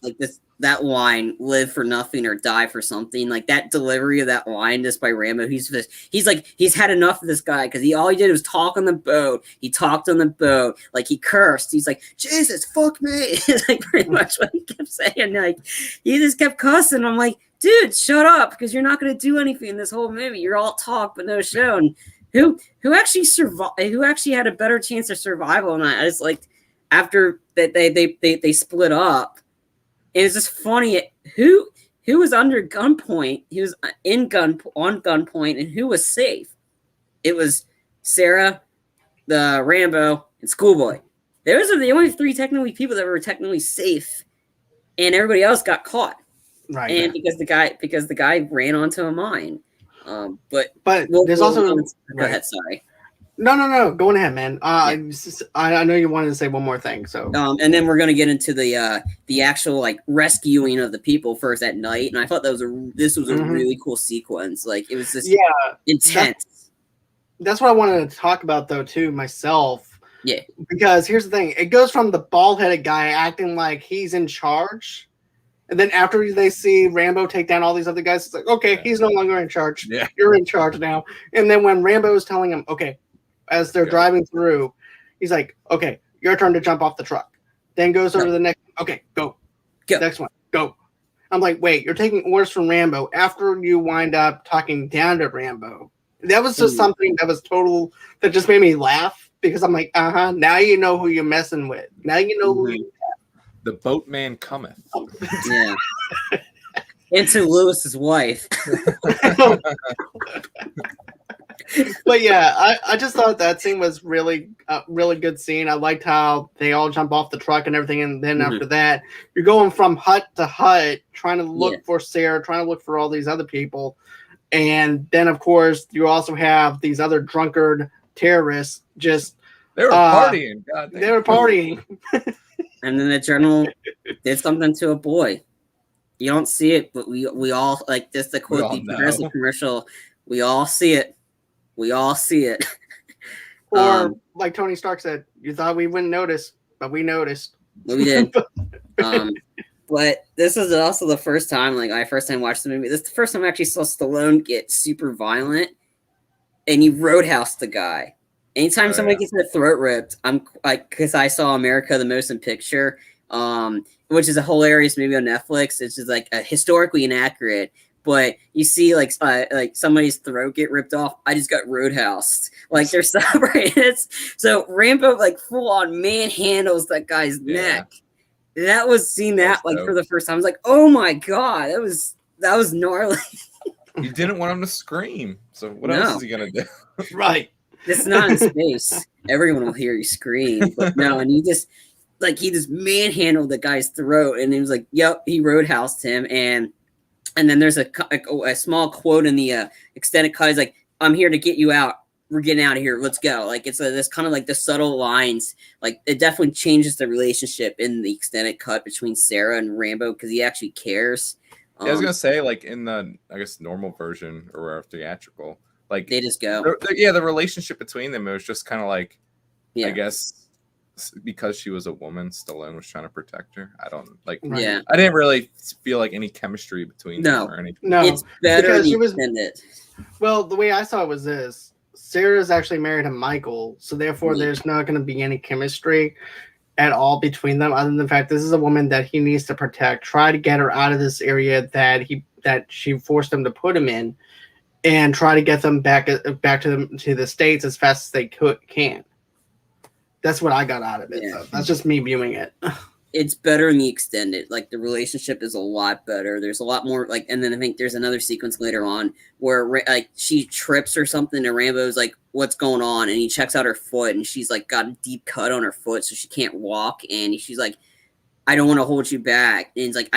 Speaker 3: like this. That line, live for nothing or die for something, like that delivery of that line just by Rambo. He's had enough of this guy, because all he did was talk on the boat. He talked on the boat, like he cursed. He's like, Jesus, fuck me. It's like pretty much what he kept saying. Like he just kept cussing. I'm like, dude, shut up, because you're not going to do anything in this whole movie. You're all talk but no show. And who actually survived? Who actually had a better chance of survival? And I just like after that they split up. It was just funny. Who was under gunpoint? He was on gunpoint, and who was safe? It was Sarah, the Rambo, and Schoolboy. Those are the only 3 technically people that were technically safe, and everybody else got caught.
Speaker 1: Right.
Speaker 3: And because the guy ran onto a mine. But
Speaker 1: there's also
Speaker 3: go ahead. Sorry.
Speaker 1: No. Go on ahead, man. I know you wanted to say one more thing. So,
Speaker 3: and then we're gonna get into the actual like rescuing of the people first at night, and I thought this was a really cool sequence. Like it was just intense.
Speaker 1: That's what I wanted to talk about though too myself.
Speaker 3: Yeah.
Speaker 1: Because here's the thing: it goes from the bald-headed guy acting like he's in charge, and then after they see Rambo take down all these other guys, it's like, okay, he's no longer in charge.
Speaker 2: Yeah.
Speaker 1: You're in charge now. And then when Rambo is telling him, okay, as they're driving through, he's like, okay, your turn to jump off the truck. Then goes over to the next, okay, go. Next one, go. I'm like, wait, you're taking orders from Rambo after you wind up talking down to Rambo. That was just something that was that just made me laugh, because I'm like, now you know who you're messing with. Now you know who you
Speaker 2: The boatman cometh.
Speaker 3: Yeah. Into Lewis's wife.
Speaker 1: But yeah, I just thought that scene was really good scene. I liked how they all jump off the truck and everything, and then after that, you're going from hut to hut trying to look for Sarah, trying to look for all these other people, and then of course you also have these other drunkard terrorists just
Speaker 2: they were partying.
Speaker 1: They were partying,
Speaker 3: and then the general did something to a boy. You don't see it, but we all like this. The quote, the progressive commercial. We all see it. We all see it.
Speaker 1: Or like Tony Stark said, you thought we wouldn't notice, but we noticed.
Speaker 3: We did. But this is also the first time, like I first time watched the movie. This is the first time I actually saw Stallone get super violent, and he roadhoused the guy. Anytime somebody gets their throat ripped, I'm like, because I saw America the Motion Picture, which is a hilarious movie on Netflix. It's just like historically inaccurate. But you see, like somebody's throat get ripped off. I just got roadhoused. Like they're celebrating. So Rambo like full on manhandles that guy's neck. That was seeing that like for the first time. I was like, oh my god, that was gnarly.
Speaker 2: He didn't want him to scream. So what else is he gonna do?
Speaker 1: Right.
Speaker 3: It's not in space. Everyone will hear you scream. But no, and he just manhandled the guy's throat, and he was like, yep, he roadhoused him. And then there's a small quote in the extended cut. He's like, I'm here to get you out. We're getting out of here. Let's go. Like it's this kind of like the subtle lines. Like it definitely changes the relationship in the extended cut between Sarah and Rambo, because he actually cares.
Speaker 2: Yeah, I was gonna say, like in the I guess normal version or theatrical, like
Speaker 3: They just go.
Speaker 2: the relationship between them, it was just kind of like,
Speaker 3: Yeah.
Speaker 2: I guess because she was a woman, Stallone was trying to protect her. I don't like.
Speaker 1: Right.
Speaker 3: Yeah.
Speaker 2: I didn't really feel like any chemistry between
Speaker 3: No.
Speaker 2: them or anything.
Speaker 1: No,
Speaker 3: It's better
Speaker 1: because
Speaker 3: to
Speaker 1: she was.
Speaker 3: extend it.
Speaker 1: Well, the way I saw it was this: Sarah's actually married to Michael, so therefore
Speaker 3: Yeah.
Speaker 1: there's not going to be any chemistry at all between them, other than the fact this is a woman that he needs to protect. Try to get her out of this area that she forced him to put him in, and try to get them back to the States as fast as they can. That's what I got out of it.
Speaker 3: Yeah.
Speaker 1: So that's just me viewing it.
Speaker 3: It's better in the extended. Like the relationship is a lot better. There's a lot more like, and then I think there's another sequence later on where like she trips or something, and Rambo's like, "What's going on?" And he checks out her foot, and she's like got a deep cut on her foot, so she can't walk. And she's like, "I don't want to hold you back." And he's like,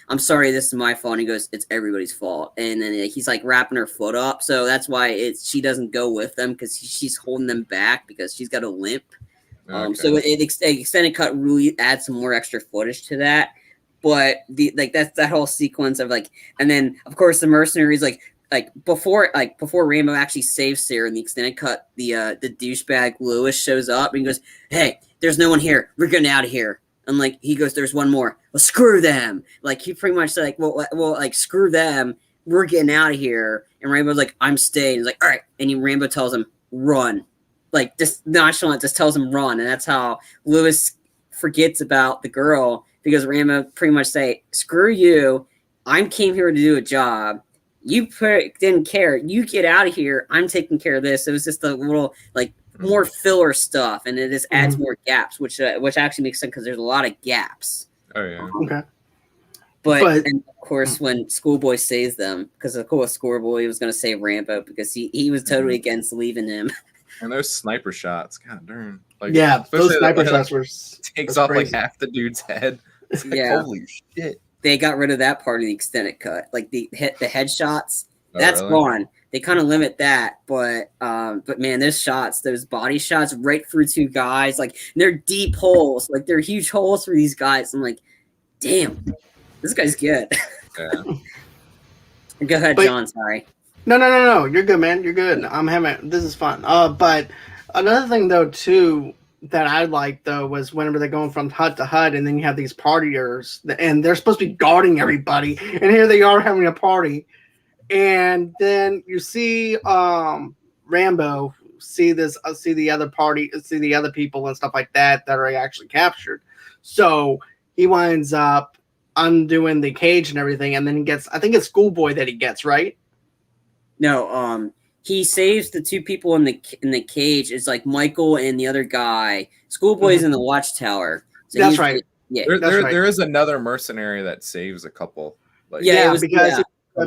Speaker 3: I'm sorry, this is my fault." And he goes, "It's everybody's fault." And then he's like wrapping her foot up, so that's why she doesn't go with them because she's holding them back because she's got a limp. So extended cut really adds some more extra footage to that, but that's that whole sequence of like, and then of course the mercenaries like before Rambo actually saves Sarah in the extended cut, the douchebag Lewis shows up and he goes, "Hey, there's no one here. We're getting out of here." And like he goes, "There's one more." "Well, screw them." Like he pretty much said, like, well, like screw them. We're getting out of here. And Rambo's like, "I'm staying." He's like, "All right." And Rambo tells him, "Run." Like just nonchalant, just tells him run, and that's how Lewis forgets about the girl because Rambo pretty much say, "Screw you, I came here to do a job. You didn't care. You get out of here. I'm taking care of this." It was just a little like more filler stuff, and it just adds more gaps, which actually makes sense because there's a lot of gaps.
Speaker 2: Oh yeah.
Speaker 1: Okay.
Speaker 3: But and of course, when Schoolboy saves them, because of course Schoolboy was going to save Rambo because he was totally against leaving him.
Speaker 2: And those sniper shots, god darn. Like,
Speaker 1: Yeah, those sniper
Speaker 2: shots
Speaker 1: shots were
Speaker 2: takes off crazy. Like half the dude's head. It's like,
Speaker 3: yeah.
Speaker 2: Holy shit.
Speaker 3: They got rid of that part of the extended cut. Like the headshots, that's
Speaker 2: really?
Speaker 3: gone. They kind of limit that, but man, those shots, those body shots right through two guys, like they're deep holes, like they're huge holes for these guys. I'm like, damn, this guy's good.
Speaker 2: Yeah.
Speaker 3: Go ahead, John. Sorry.
Speaker 1: No. You're good, man. You're good. I'm having this is fun. But another thing though too that I liked though was whenever they're going from hut to hut, and then you have these partiers, and they're supposed to be guarding everybody, and here they are having a party, and then you see Rambo see the other party, see the other people and stuff like that are actually captured. So he winds up undoing the cage and everything, and then he gets, I think it's Schoolboy that he gets, right?
Speaker 3: No, he saves the two people in the cage. It's like Michael and the other guy. Schoolboy's in the watchtower. So
Speaker 1: that's right.
Speaker 3: Yeah,
Speaker 2: there is another mercenary that saves a couple. Like,
Speaker 1: because he's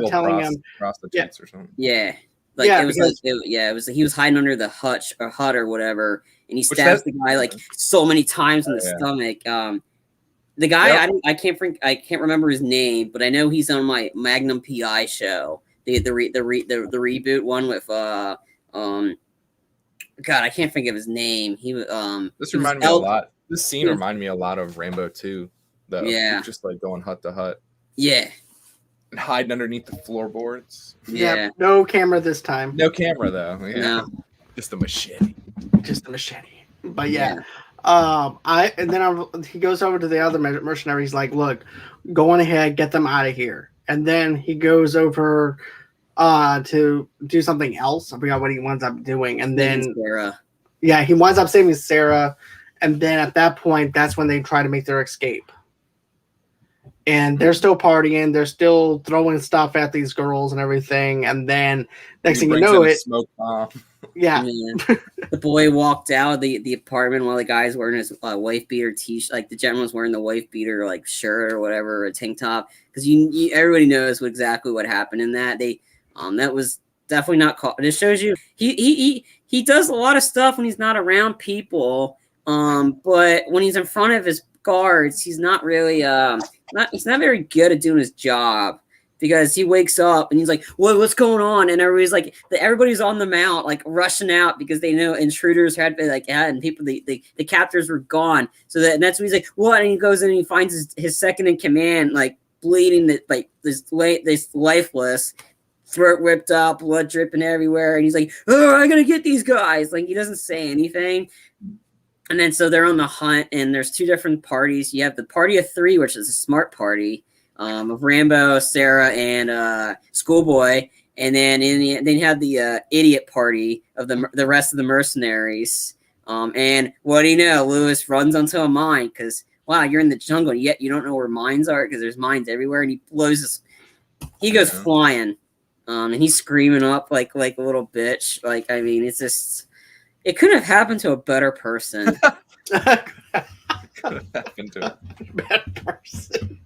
Speaker 1: telling him
Speaker 2: prostitutes or something.
Speaker 3: Yeah, like it was he was hiding under the hut or whatever, and he stabs the guy like so many times in the stomach. The guy I can't remember his name, but I know he's on my Magnum PI show. The reboot one with God, I can't think of his name.
Speaker 2: This reminded me a lot. This scene reminded me a lot of Rambo 2, though. Yeah, just like going hut to hut.
Speaker 3: Yeah,
Speaker 2: and hiding underneath the floorboards.
Speaker 3: Yeah,
Speaker 1: no camera this time.
Speaker 2: No camera though. Yeah,
Speaker 3: no.
Speaker 2: Just a machete.
Speaker 1: But yeah. He goes over to the other mercenary. He's like, "Look, go on ahead, get them out of here." And then he goes over to do something else. I forgot what he winds up doing. And then
Speaker 3: Sarah.
Speaker 1: Yeah, he winds up saving Sarah. And then at that point, that's when they try to make their escape. And they're still partying. They're still throwing stuff at these girls and everything. And then next thing you know,
Speaker 2: smoke bomb.
Speaker 1: Yeah.
Speaker 3: The boy walked out of the apartment while the guy's wearing his wife beater t-shirt. Like the gentleman's wearing the wife beater like shirt or whatever, or a tank top. Because everybody knows exactly what happened in that. That was definitely not caught. It shows you he does a lot of stuff when he's not around people. But when he's in front of his guards, he's not really he's not very good at doing his job. Because he wakes up and he's like, what's going on? And everybody's on the mount, like rushing out because they know intruders had been like, and people, the captors were gone. So that's when he's like, what? And he goes in and he finds his second in command, like bleeding, that like this lifeless, throat ripped out, blood dripping everywhere, and he's like, "Oh, I gotta get these guys!" Like he doesn't say anything. And then so they're on the hunt, and there's two different parties. You have the party of three, which is a smart party of Rambo, Sarah, and Schoolboy. And then then you have the idiot party of the rest of the mercenaries. And what do you know? Lewis runs onto a mine because, wow, you're in the jungle, yet you don't know where mines are because there's mines everywhere. And he blows this. He goes flying, and he's screaming up like a little bitch. Like, I mean, it's just, it couldn't have happened to a better person.
Speaker 2: Could have happened to a
Speaker 1: bad person.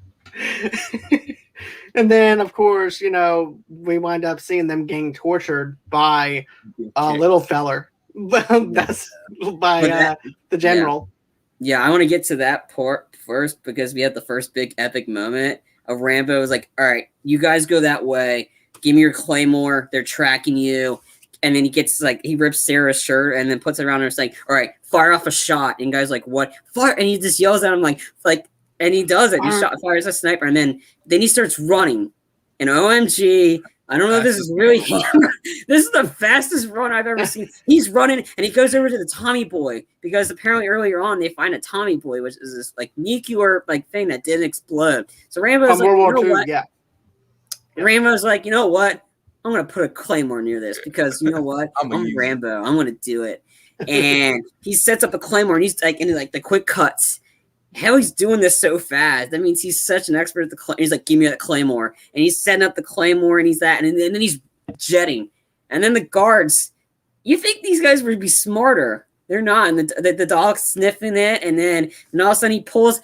Speaker 1: And then, of course, you know, we wind up seeing them getting tortured by a little feller. That's by the general.
Speaker 3: Yeah, I want to get to that part first because we had the first big epic moment of Rambo was like, all right, you guys go that way. Give me your claymore. They're tracking you. And then he gets like, he rips Sarah's shirt and then puts it around her and is like, all right, fire off a shot. And guy's like, what? Fire. And he just yells at him like, and he does it. He fires a sniper, and then he starts running. And OMG, I don't know if this is really this is the fastest run I've ever seen. He's running, and he goes over to the Tommy Boy because apparently earlier on they find a Tommy Boy, which is this like nuclear like thing that didn't explode. So Rambo's like, you know what?
Speaker 1: Yeah.
Speaker 3: Rambo's like, you know what? I'm gonna put a claymore near this because you know what? I'm Rambo. I'm gonna do it. And he sets up a claymore, and he's like into like the quick cuts. How he's doing this so fast. That means he's such an expert at the claymore. He's like, give me that claymore. And he's setting up the claymore, and he's that. And then he's jetting. And then the guards, you think these guys would be smarter. They're not. And the dog's sniffing it. And then all of a sudden he pulls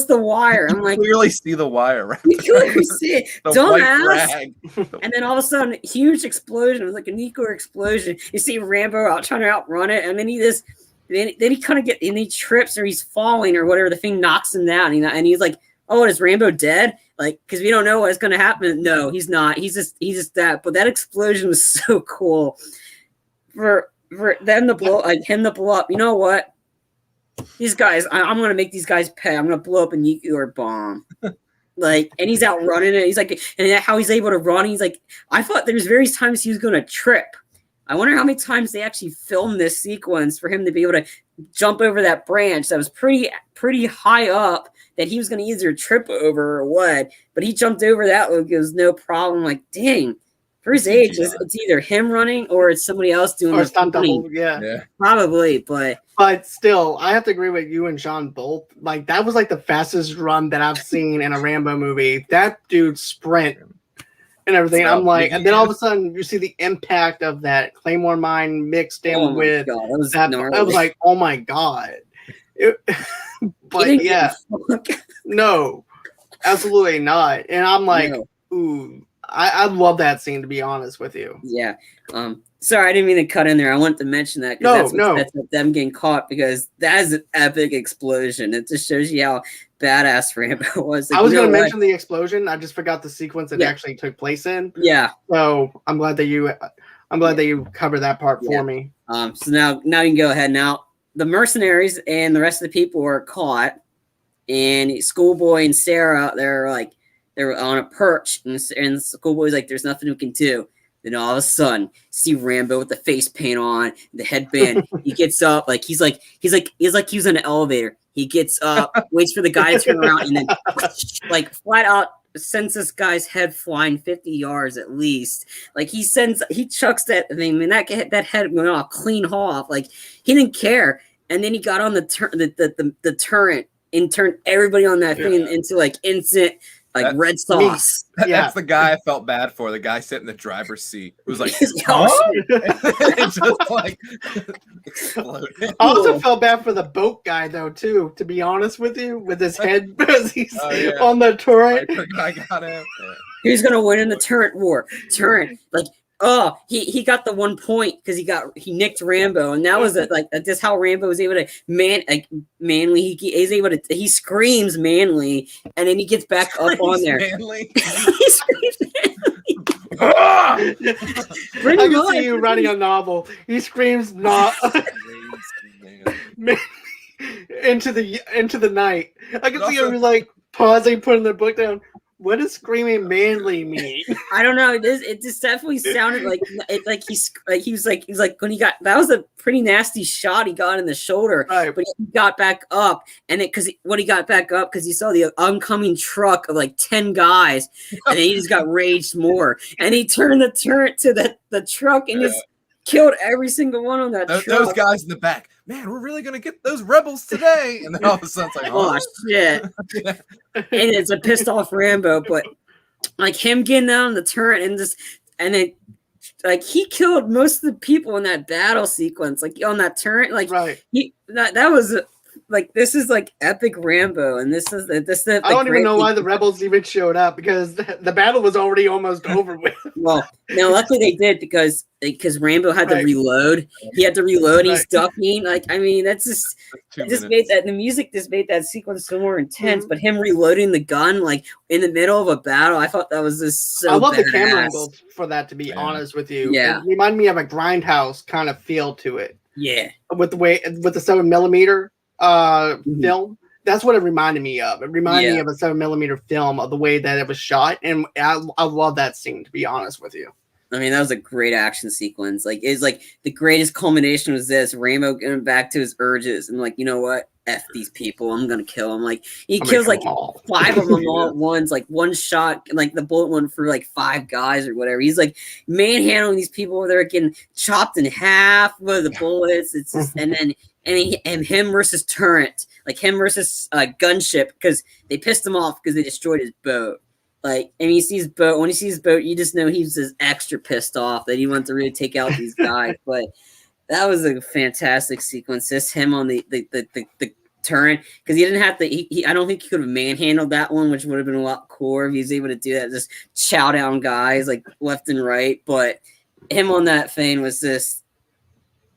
Speaker 3: the wire. I'm like,
Speaker 2: you clearly see the wire, right?
Speaker 3: You clearly see it. Dumbass. And then all of a sudden, huge explosion. It was like a nuclear explosion. You see Rambo trying to outrun it. And then then he kind of and he trips or he's falling or whatever. The thing knocks him down. And he's like, oh, is Rambo dead? Like, because we don't know what's going to happen. No, he's not. He's just that. But that explosion was so cool. For them to blow, like him to blow up. You know what? These guys, I'm going to make these guys pay. I'm going to blow up a nuclear bomb. Like, and he's out running it. He's like, and how he's able to run. He's like, I thought there was various times he was going to trip. I wonder how many times they actually filmed this sequence for him to be able to jump over that branch that was pretty high up that he was going to either trip over or what. But he jumped over that. It was no problem. Like, dang, for his age, it's either him running or it's somebody else doing
Speaker 1: or stunt double. Yeah,
Speaker 3: probably. But
Speaker 1: still, I have to agree with you and Sean both. Like, that was like the fastest run that I've seen in a Rambo movie. That dude sprint. And everything. I'm like, and then all of a sudden you see the impact of that Claymore mine mixed in with that. I was like, oh my god. But yeah, no, absolutely not. And I'm like, ooh, I love that scene, to be honest with you.
Speaker 3: Yeah. Sorry, I didn't mean to cut in there. I wanted to mention that because that's them getting caught because that is an epic explosion. It just shows you how badass Rambo was. Like,
Speaker 1: I was going to mention the explosion. I just forgot the sequence it actually took place in.
Speaker 3: Yeah.
Speaker 1: So I'm glad that you covered that part for me.
Speaker 3: So now you can go ahead. Now the mercenaries and the rest of the people were caught, and Schoolboy and Sarah, they're on a perch, and Schoolboy's like, "There's nothing we can do." Then all of a sudden, see Rambo with the face paint on, the headband. He gets up, like he's like he was in an elevator. He gets up, waits for the guy to turn around, and then like flat out sends this guy's head flying 50 yards at least. Like he chucks that thing, man. That head went off clean off. Like he didn't care. And then he got on the turret and turned everybody on that thing into like instant. Like red sauce.
Speaker 2: That's the guy I felt bad for. The guy sitting in the driver's seat. It was like, it just like exploded.
Speaker 1: I also felt bad for the boat guy though, too. To be honest with you, with his head because he's on the turret.
Speaker 2: I got him. Yeah.
Speaker 3: He's gonna win in the turret war. Like, oh, he got the 1 point because he nicked Rambo, and that was just how Rambo was able to manly. He's able to he screams manly, and then he gets back up on there.
Speaker 2: Manly.
Speaker 3: He screams manly.
Speaker 1: I can see you writing a novel. He screams not into the night. I can see him like pausing, putting the book down. What does screaming manly mean?
Speaker 3: I don't know. It just definitely sounded like it. Like he was like when he got, that was a pretty nasty shot he got in the shoulder.
Speaker 1: Right.
Speaker 3: But he got back up, and he got back up because he saw the oncoming truck of like 10 guys, and then he just got raged more, and he turned the turret to the truck and just killed every single one on that truck.
Speaker 2: Those guys in the back, man, we're really gonna get those rebels today. And then all of a sudden, it's like,
Speaker 3: oh shit! And it's a pissed off Rambo, but like him getting down on the turret and then like he killed most of the people in that battle sequence, like on that turret. Like
Speaker 1: right.
Speaker 3: That was like, this is like epic Rambo, and this is the
Speaker 1: I don't even know why the rebels even showed up, because the battle was already almost over with.
Speaker 3: Well, now luckily they did, because Rambo had to reload. He had to reload. He's ducking. Like, I mean, that's just made that the music just made that sequence so more intense. But him reloading the gun like in the middle of a battle, I thought that was just so.
Speaker 1: I love
Speaker 3: badass.
Speaker 1: the camera angles for that. To be honest with you,
Speaker 3: yeah,
Speaker 1: it reminded me of a Grindhouse kind of feel to it.
Speaker 3: Yeah,
Speaker 1: with the 7mm film. That's what it reminded me of. It reminded me of a 7mm film, of the way that it was shot, and I love that scene, to be honest with you.
Speaker 3: I mean, that was a great action sequence. Like, it's like the greatest culmination was this: Rambo getting back to his urges and like, you know what? F these people. I'm gonna kill them. Like, he kills like 5 of them all at once. Like one shot, like the bullet went through like 5 guys or whatever. He's like manhandling these people. They're getting chopped in half with the bullets. It's just, and him versus Turret, like him versus Gunship, because they pissed him off because they destroyed his boat. Like, and when you see his boat, you just know he's just extra pissed off that he wants to really take out these guys. But that was a fantastic sequence. Just him on the turret, because he didn't have to. I don't think he could have manhandled that one, which would have been a lot cooler if he was able to do that. Just chow down guys like left and right. But him on that thing was just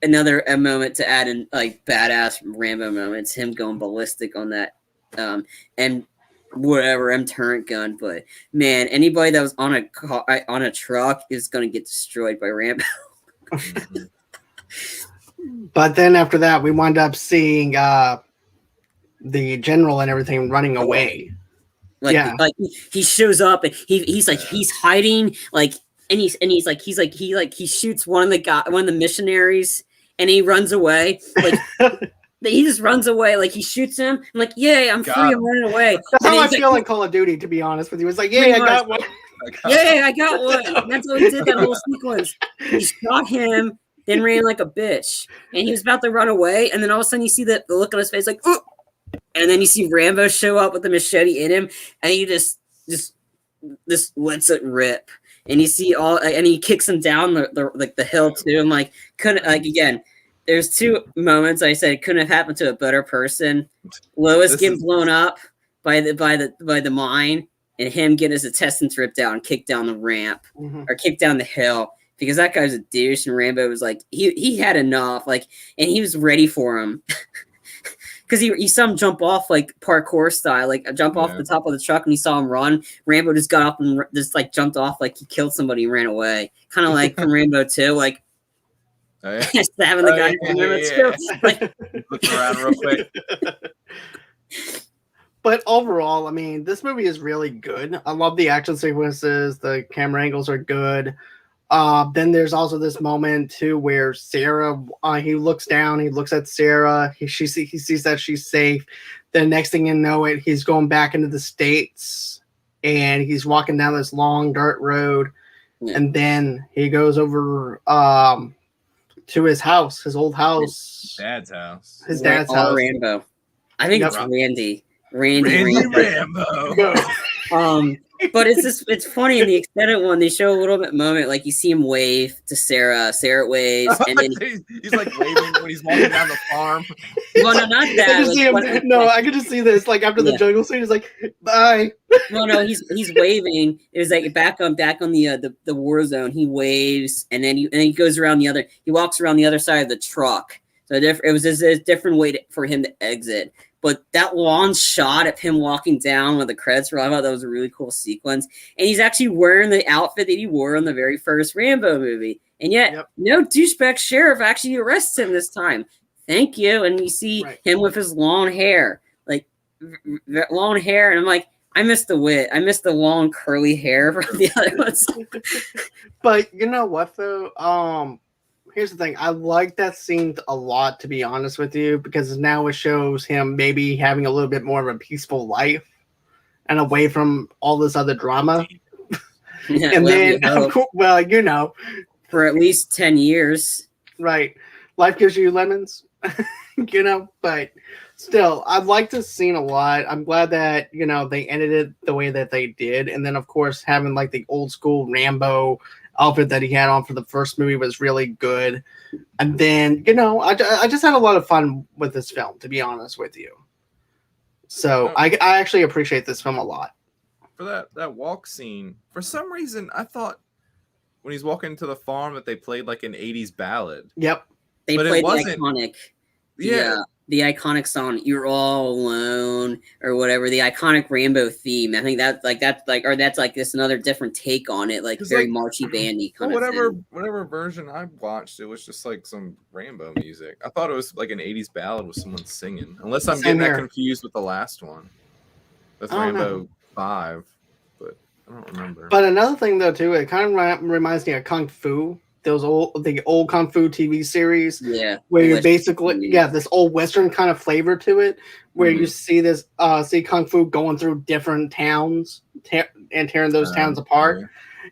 Speaker 3: another moment to add in, like badass Rambo moments. Him going ballistic on that, and whatever turret gun. But man, anybody that was on a truck is gonna get destroyed by Rambo.
Speaker 1: But then after that, we wind up seeing the general and everything running away.
Speaker 3: Like he shows up and he's hiding, like, and he shoots one of the missionaries and he runs away. Like he just runs away. Like he shoots him. I'm like, yay, I'm free. I'm running away.
Speaker 1: That's how I feel in Call of Duty, to be honest with you. It's like, yay, I got one.
Speaker 3: Yay, I got one. That's how he did that whole sequence. He shot him, then ran like a bitch, and he was about to run away, and then all of a sudden you see the look on his face, like, oh, and then you see Rambo show up with the machete in him, and he just lets it rip, and you see and he kicks him down the hill too. I'm like, again, there's 2 moments I said couldn't have happened to a better person: Lois getting blown up by the mine, and him getting his intestines ripped out and kicked down the ramp or kicked down the hill. Because that guy was a douche, and Rambo was like, he had enough, like, and he was ready for him. Because he saw him jump off, like, parkour style, like, jump off the top of the truck, and he saw him run. Rambo just got up and just, like, jumped off like he killed somebody and ran away. Kind of like from Rambo 2, like, stabbing the guy from Rambo 2. Like,
Speaker 2: looking around real quick.
Speaker 1: But overall, I mean, this movie is really good. I love the action sequences. The camera angles are good. Then there's also this moment too where Sarah, he looks down, he looks at Sarah, he sees that she's safe. The next thing you know it, he's going back into the States, and he's walking down this long dirt road, and then he goes over to his house, his old house,
Speaker 2: dad's house,
Speaker 1: his dad's house.
Speaker 3: Rambo, I think it's Randy
Speaker 1: Rambo.
Speaker 3: But it's funny in the extended one. They show a little bit moment, like you see him wave to Sarah. Sarah waves, and then
Speaker 2: he's like waving when he's walking down the farm.
Speaker 3: Well, no, not that.
Speaker 1: I could just see this. Like after the jungle scene, he's like, "Bye."
Speaker 3: Well, no, he's waving. It was like back on the war zone. He waves, and then he goes around he walks around the other side of the truck. So it was just a different way for him to exit. But that long shot of him walking down with the credits roll, I thought that was a really cool sequence. And he's actually wearing the outfit that he wore in the very first Rambo movie. And yet, no douchebag sheriff actually arrests him this time. Thank you. And you see him with his long hair. Like, long hair. And I'm like, I missed the wit. I missed the long curly hair from the other ones.
Speaker 1: But you know what though? Here's the thing. I like that scene a lot, to be honest with you, because now it shows him maybe having a little bit more of a peaceful life and away from all this other drama.
Speaker 3: Yeah,
Speaker 1: And
Speaker 3: well,
Speaker 1: then,
Speaker 3: we hope.
Speaker 1: well, you know,
Speaker 3: For at least 10 years.
Speaker 1: right? Life gives you lemons, you know. But still, I've liked this scene a lot. I'm glad that they ended it the way that they did, and then of course having like the old school Rambo outfit that he had on for the first movie was really good. And then I just had a lot of fun with this film, to be honest with you. So I actually appreciate this film a lot.
Speaker 2: For that walk scene, for some reason I thought when he's walking to the farm that they played like an 80s ballad.
Speaker 1: Yep.
Speaker 3: They
Speaker 2: But it
Speaker 3: played the
Speaker 2: wasn't-
Speaker 3: iconic.
Speaker 2: Yeah.
Speaker 3: The iconic song "You're All Alone" or whatever, the iconic Rambo theme. I think that's just another different take on it, like
Speaker 2: 'Cause,
Speaker 3: very
Speaker 2: like,
Speaker 3: marchy bandy
Speaker 2: Well,
Speaker 3: kind of thing.
Speaker 2: whatever version I watched, it was just like some Rambo music. I thought it was like an 80s ballad with someone singing. Unless I'm
Speaker 1: Same
Speaker 2: getting
Speaker 1: here.
Speaker 2: that confused with the last one. That's
Speaker 1: I don't
Speaker 2: Rambo
Speaker 1: know.
Speaker 2: 5, but I don't remember.
Speaker 1: But another thing though too, it kind of reminds me of Kung Fu. The old Kung Fu TV series.
Speaker 3: Yeah,
Speaker 1: Where you
Speaker 3: Western
Speaker 1: basically
Speaker 3: TV.
Speaker 1: this old Western kind of flavor to it, where you see this see Kung Fu going through different towns and tearing those towns apart.
Speaker 2: Yeah.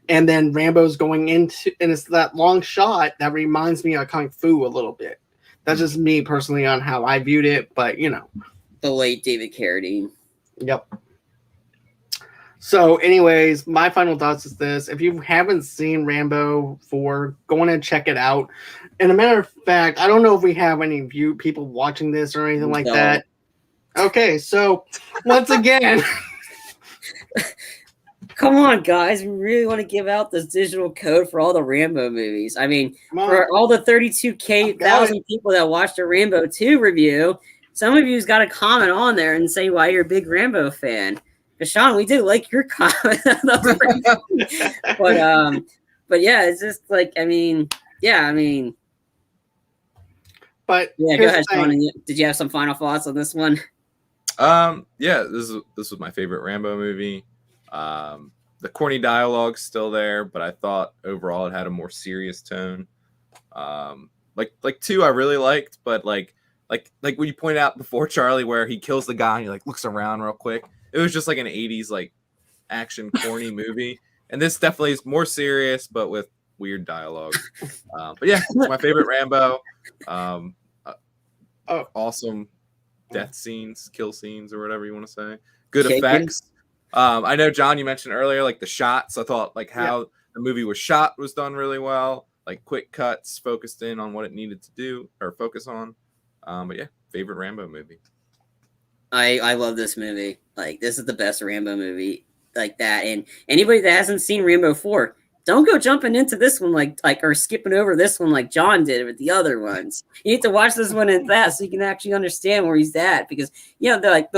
Speaker 1: And then Rambo's going into, and it's that long shot that reminds me of Kung Fu a little bit. That's just me personally on how I viewed it, but
Speaker 3: The late David Carradine.
Speaker 1: Yep. So, anyways, my final thoughts is this: if you haven't seen Rambo 4, go on and check it out. And a matter of fact, I don't know if we have any people watching this or anything like
Speaker 3: No.
Speaker 1: that. Okay, so once again,
Speaker 3: Come on, guys. We really want to give out this digital code for all the Rambo movies. I mean,
Speaker 1: come on.
Speaker 3: for all the
Speaker 1: I've
Speaker 3: 32,000
Speaker 1: got it.
Speaker 3: people that watched the Rambo 2 review, some of you's got to comment on there and say why you're a big Rambo fan. Because Sean, we did like your comment. But yeah, it's just like,
Speaker 1: but
Speaker 3: yeah, go
Speaker 1: here's
Speaker 3: ahead,
Speaker 1: the thing.
Speaker 3: Sean. Did you have some final thoughts on this one?
Speaker 2: Yeah, this was my favorite Rambo movie. The corny dialogue's still there, but I thought overall it had a more serious tone. Like 2 I really liked, but like when you point out before, Charlie, where he kills the guy and he like looks around real quick. It was just like an 80s like action corny movie. And this definitely is more serious, but with weird dialogue. But yeah, it's my favorite Rambo. Awesome death scenes, kill scenes, or whatever you want to say. Good effects. I know, John, you mentioned earlier, like the shots. I thought like how the movie was shot was done really well. Like quick cuts, focused in on what it needed to do or focus on. But yeah, favorite Rambo movie.
Speaker 3: I love this movie. Like, this is the best Rambo movie like that. And anybody that hasn't seen Rambo 4, don't go jumping into this one like or skipping over this one like John did with the other ones. You need to watch this one in that so you can actually understand where he's at. Because they're like,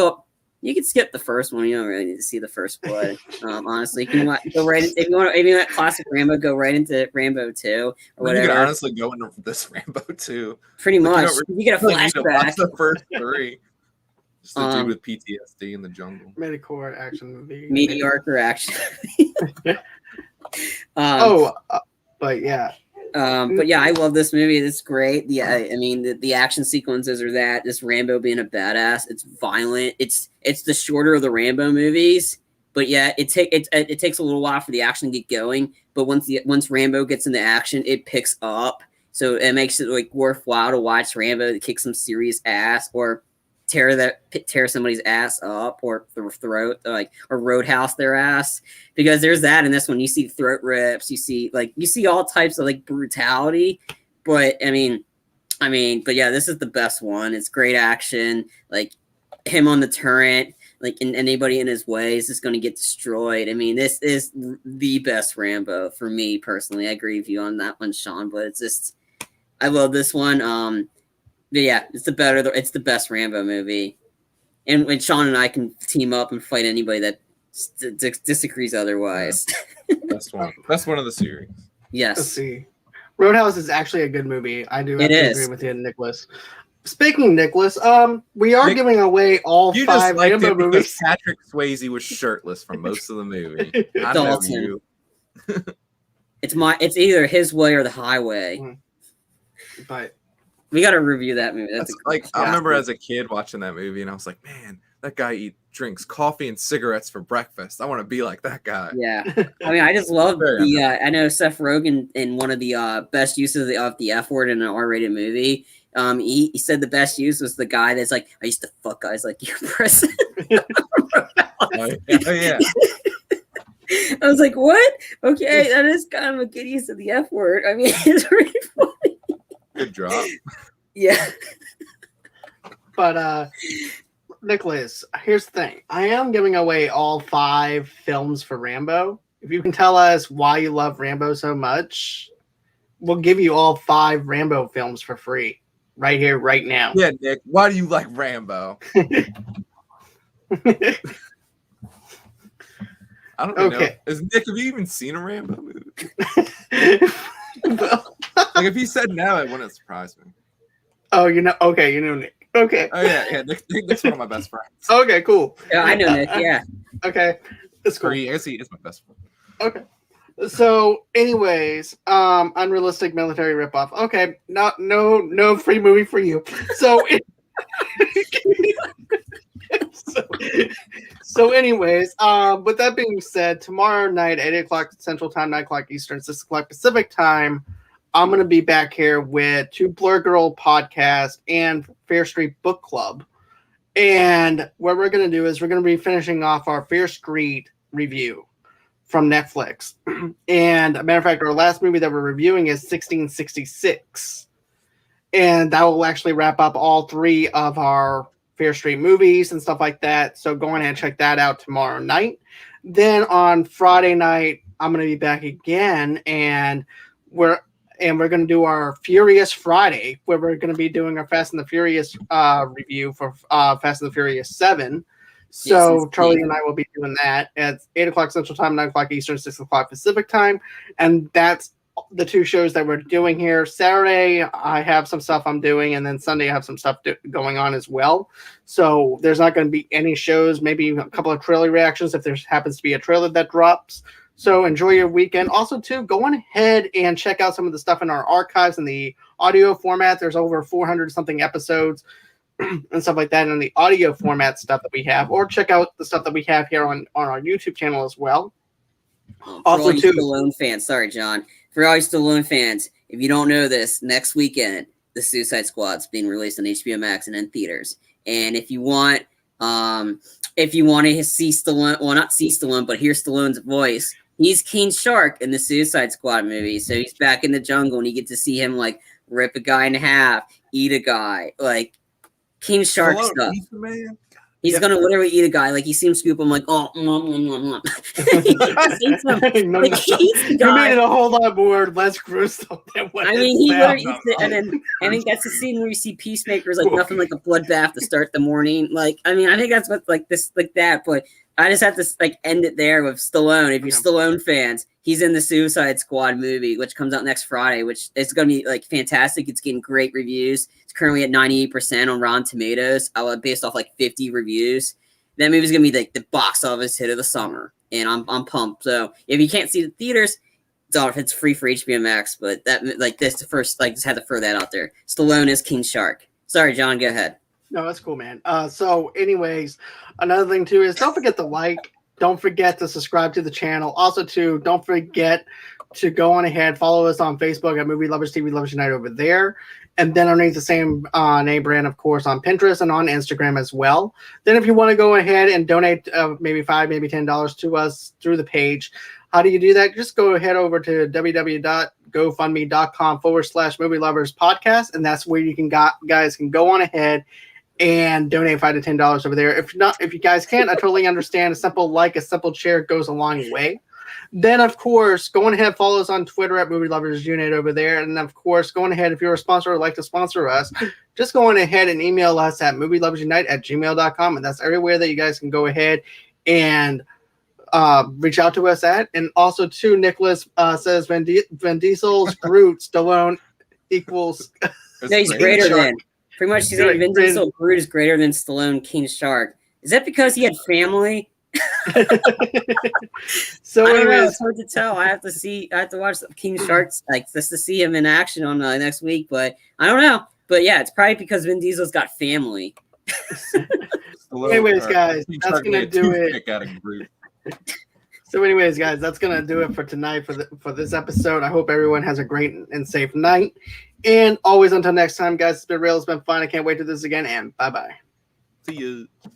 Speaker 3: you can skip the first one. You don't really need to see the first blood. Honestly, you can go right into, if you want classic Rambo, go right into Rambo 2 or whatever.
Speaker 2: You can honestly go into this Rambo 2.
Speaker 3: Pretty much.
Speaker 2: You
Speaker 3: get a
Speaker 2: really need to
Speaker 3: flashback.
Speaker 2: watch the first 3. Just the dude with PTSD in the jungle.
Speaker 1: Medicore action movie.
Speaker 3: Mediocre action.
Speaker 1: But yeah.
Speaker 3: But yeah, I love this movie. It's great. The action sequences are that. This Rambo being a badass. It's violent. It's the shorter of the Rambo movies. But yeah, it takes a little while for the action to get going. But once Rambo gets into action, it picks up. So it makes it like worthwhile to watch Rambo kick some serious ass or tear somebody's ass up or their throat, or roadhouse their ass, because there's that in this one. You see throat rips, you see all types of like brutality, but but yeah, this is the best one. It's great action, like him on the turret, like and anybody in his way is just going to get destroyed. This is the best Rambo for me personally. I agree with you on that one, Sean, but it's just, I love this one. But yeah, it's the best Rambo movie, and when Sean and I can team up and fight anybody that disagrees otherwise.
Speaker 2: Best one of the series.
Speaker 3: Yes.
Speaker 1: Let's see. Roadhouse is actually a good movie. I do have to agree with you, Nicholas. Speaking of Nicholas, we are
Speaker 2: Nick,
Speaker 1: giving away all
Speaker 2: you
Speaker 1: 5
Speaker 2: just liked
Speaker 1: Rambo
Speaker 2: it because
Speaker 1: movies.
Speaker 2: Patrick Swayze was shirtless for most of the movie. I know
Speaker 3: Dalton.
Speaker 2: you.
Speaker 3: It's either his way or the highway.
Speaker 1: But
Speaker 3: We got to review that movie. That's
Speaker 2: Like I remember as a kid watching that movie, and I was like, man, that guy drinks coffee and cigarettes for breakfast. I want to be like that guy.
Speaker 3: Yeah, I mean, I just love
Speaker 2: Very
Speaker 3: the. I know Seth Rogen in one of the best uses of the F word in an R-rated movie. He said the best use was the guy that's like, I used to fuck guys like you, person.
Speaker 2: Oh, yeah.
Speaker 3: I was like, what? Okay, that is kind of a good use of the F word. I mean, it's really funny.
Speaker 2: Good drop.
Speaker 3: Yeah.
Speaker 1: But Nicholas, here's the thing. I am giving away all 5 films for Rambo. If you can tell us why you love Rambo so much, we'll give you all 5 Rambo films for free. Right here, right now.
Speaker 2: Yeah, Nick. Why do you like Rambo? I don't know. Nick, have you even seen a Rambo movie? Like if he said no, it wouldn't surprise me.
Speaker 1: Oh, Nick. Okay.
Speaker 2: Oh yeah. Nick's one of my best friends.
Speaker 1: Okay, cool.
Speaker 3: Yeah, I know Nick. Yeah.
Speaker 1: Okay, it's cool.
Speaker 2: I guess he is my best friend.
Speaker 1: Okay. So, anyways, unrealistic military ripoff. Okay, no free movie for you. So, so anyways, with that being said, tomorrow night, 8:00 Central Time, 9:00 Eastern, 6:00 Pacific Time, I'm going to be back here with 2 Blur Girl podcast and Fair Street Book Club. And what we're going to do is we're going to be finishing off our Fair Street review from Netflix. And a matter of fact, our last movie that we're reviewing is 1666. And that will actually wrap up all 3 of our Fair Street movies and stuff like that. So go ahead and check that out tomorrow night. Then on Friday night, I'm going to be back again, and we're going to do our Furious Friday, where we're going to be doing our Fast and the Furious review for Fast and the Furious 7. So yes, Charlie and I will be doing that at 8:00 Central Time, 9:00 Eastern, 6:00 Pacific Time. And that's the 2 shows that we're doing here. Saturday, I have some stuff I'm doing, and then Sunday I have some stuff going on as well. So there's not going to be any shows, maybe a couple of trailer reactions if there happens to be a trailer that drops. So enjoy your weekend. Also, too, go on ahead and check out some of the stuff in our archives in the audio format. There's over 400-something episodes and stuff like that in the audio format stuff that we have. Or check out the stuff that we have here on our YouTube channel as well.
Speaker 3: Also, too, Stallone fans. Sorry, John. For all you Stallone fans, if you don't know this, next weekend, The Suicide Squad's being released on HBO Max and in theaters. And if you want to see Stallone, well, not see Stallone, but hear Stallone's voice, he's King Shark in the Suicide Squad movie. So he's back in the jungle, and you get to see him like rip a guy in half, eat a guy, like King Shark stuff. He's gonna literally eat a guy. Like, he sees him scoop him, like, oh, he eats him. Like, he eats the guy.
Speaker 1: You made it a whole lot more less gruesome than what
Speaker 3: I mean, he literally eats it, and then that's the scene where you see Peacemaker's like nothing like a bloodbath to start the morning. Like, I mean, I think that's what like this like that, but I just have to like end it there with Stallone. If you're Stallone fans, he's in the Suicide Squad movie, which comes out next Friday, which is going to be like fantastic. It's getting great reviews. It's currently at 98% on Rotten Tomatoes, based off like 50 reviews. That movie's going to be like the box office hit of the summer, and I'm pumped. So if you can't see the theaters, it's free for HBO Max. But that like this the first like just had to throw that out there. Stallone is King Shark. Sorry, John, go ahead.
Speaker 1: No, that's cool, man. So anyways, another thing too is don't forget to like, don't forget to subscribe to the channel. Also too, don't forget to go on ahead, follow us on Facebook at Movie Lovers TV Lovers Unite over there. And then underneath the same name brand, of course, on Pinterest and on Instagram as well. Then if you want to go ahead and donate maybe $5, maybe $10 to us through the page, how do you do that? Just go ahead over to www.gofundme.com/Movie Lovers Podcast. And that's where you can guys can go on ahead and donate $5 to $10 over there. If you guys can't, I totally understand. A simple like, a simple share goes a long way. Then, of course, go on ahead, follow us on Twitter at Movie Lovers Unit over there. And, of course, go on ahead, if you're a sponsor or would like to sponsor us, just go on ahead and email us at movieloversunite@gmail.com. And that's everywhere that you guys can go ahead and reach out to us at. And also, too, Nicholas says Vin Diesel's Groot Stallone equals...
Speaker 3: No, he's greater than. Pretty much, she's saying Vin Diesel Groot is greater than Stallone King Shark. Is that because he had family?
Speaker 1: So
Speaker 3: I don't know.
Speaker 1: anyways,
Speaker 3: It's hard to tell. I have to watch King Sharks just to see him in action on next week. But I don't know. But yeah, it's probably because Vin Diesel's got family.
Speaker 1: anyways, guys, that's gonna do it. So, anyways, guys, that's gonna do it for tonight for this episode. I hope everyone has a great and safe night. And always until next time, guys. It's been real. It's been fun. I can't wait to do this again. And bye bye.
Speaker 2: See you.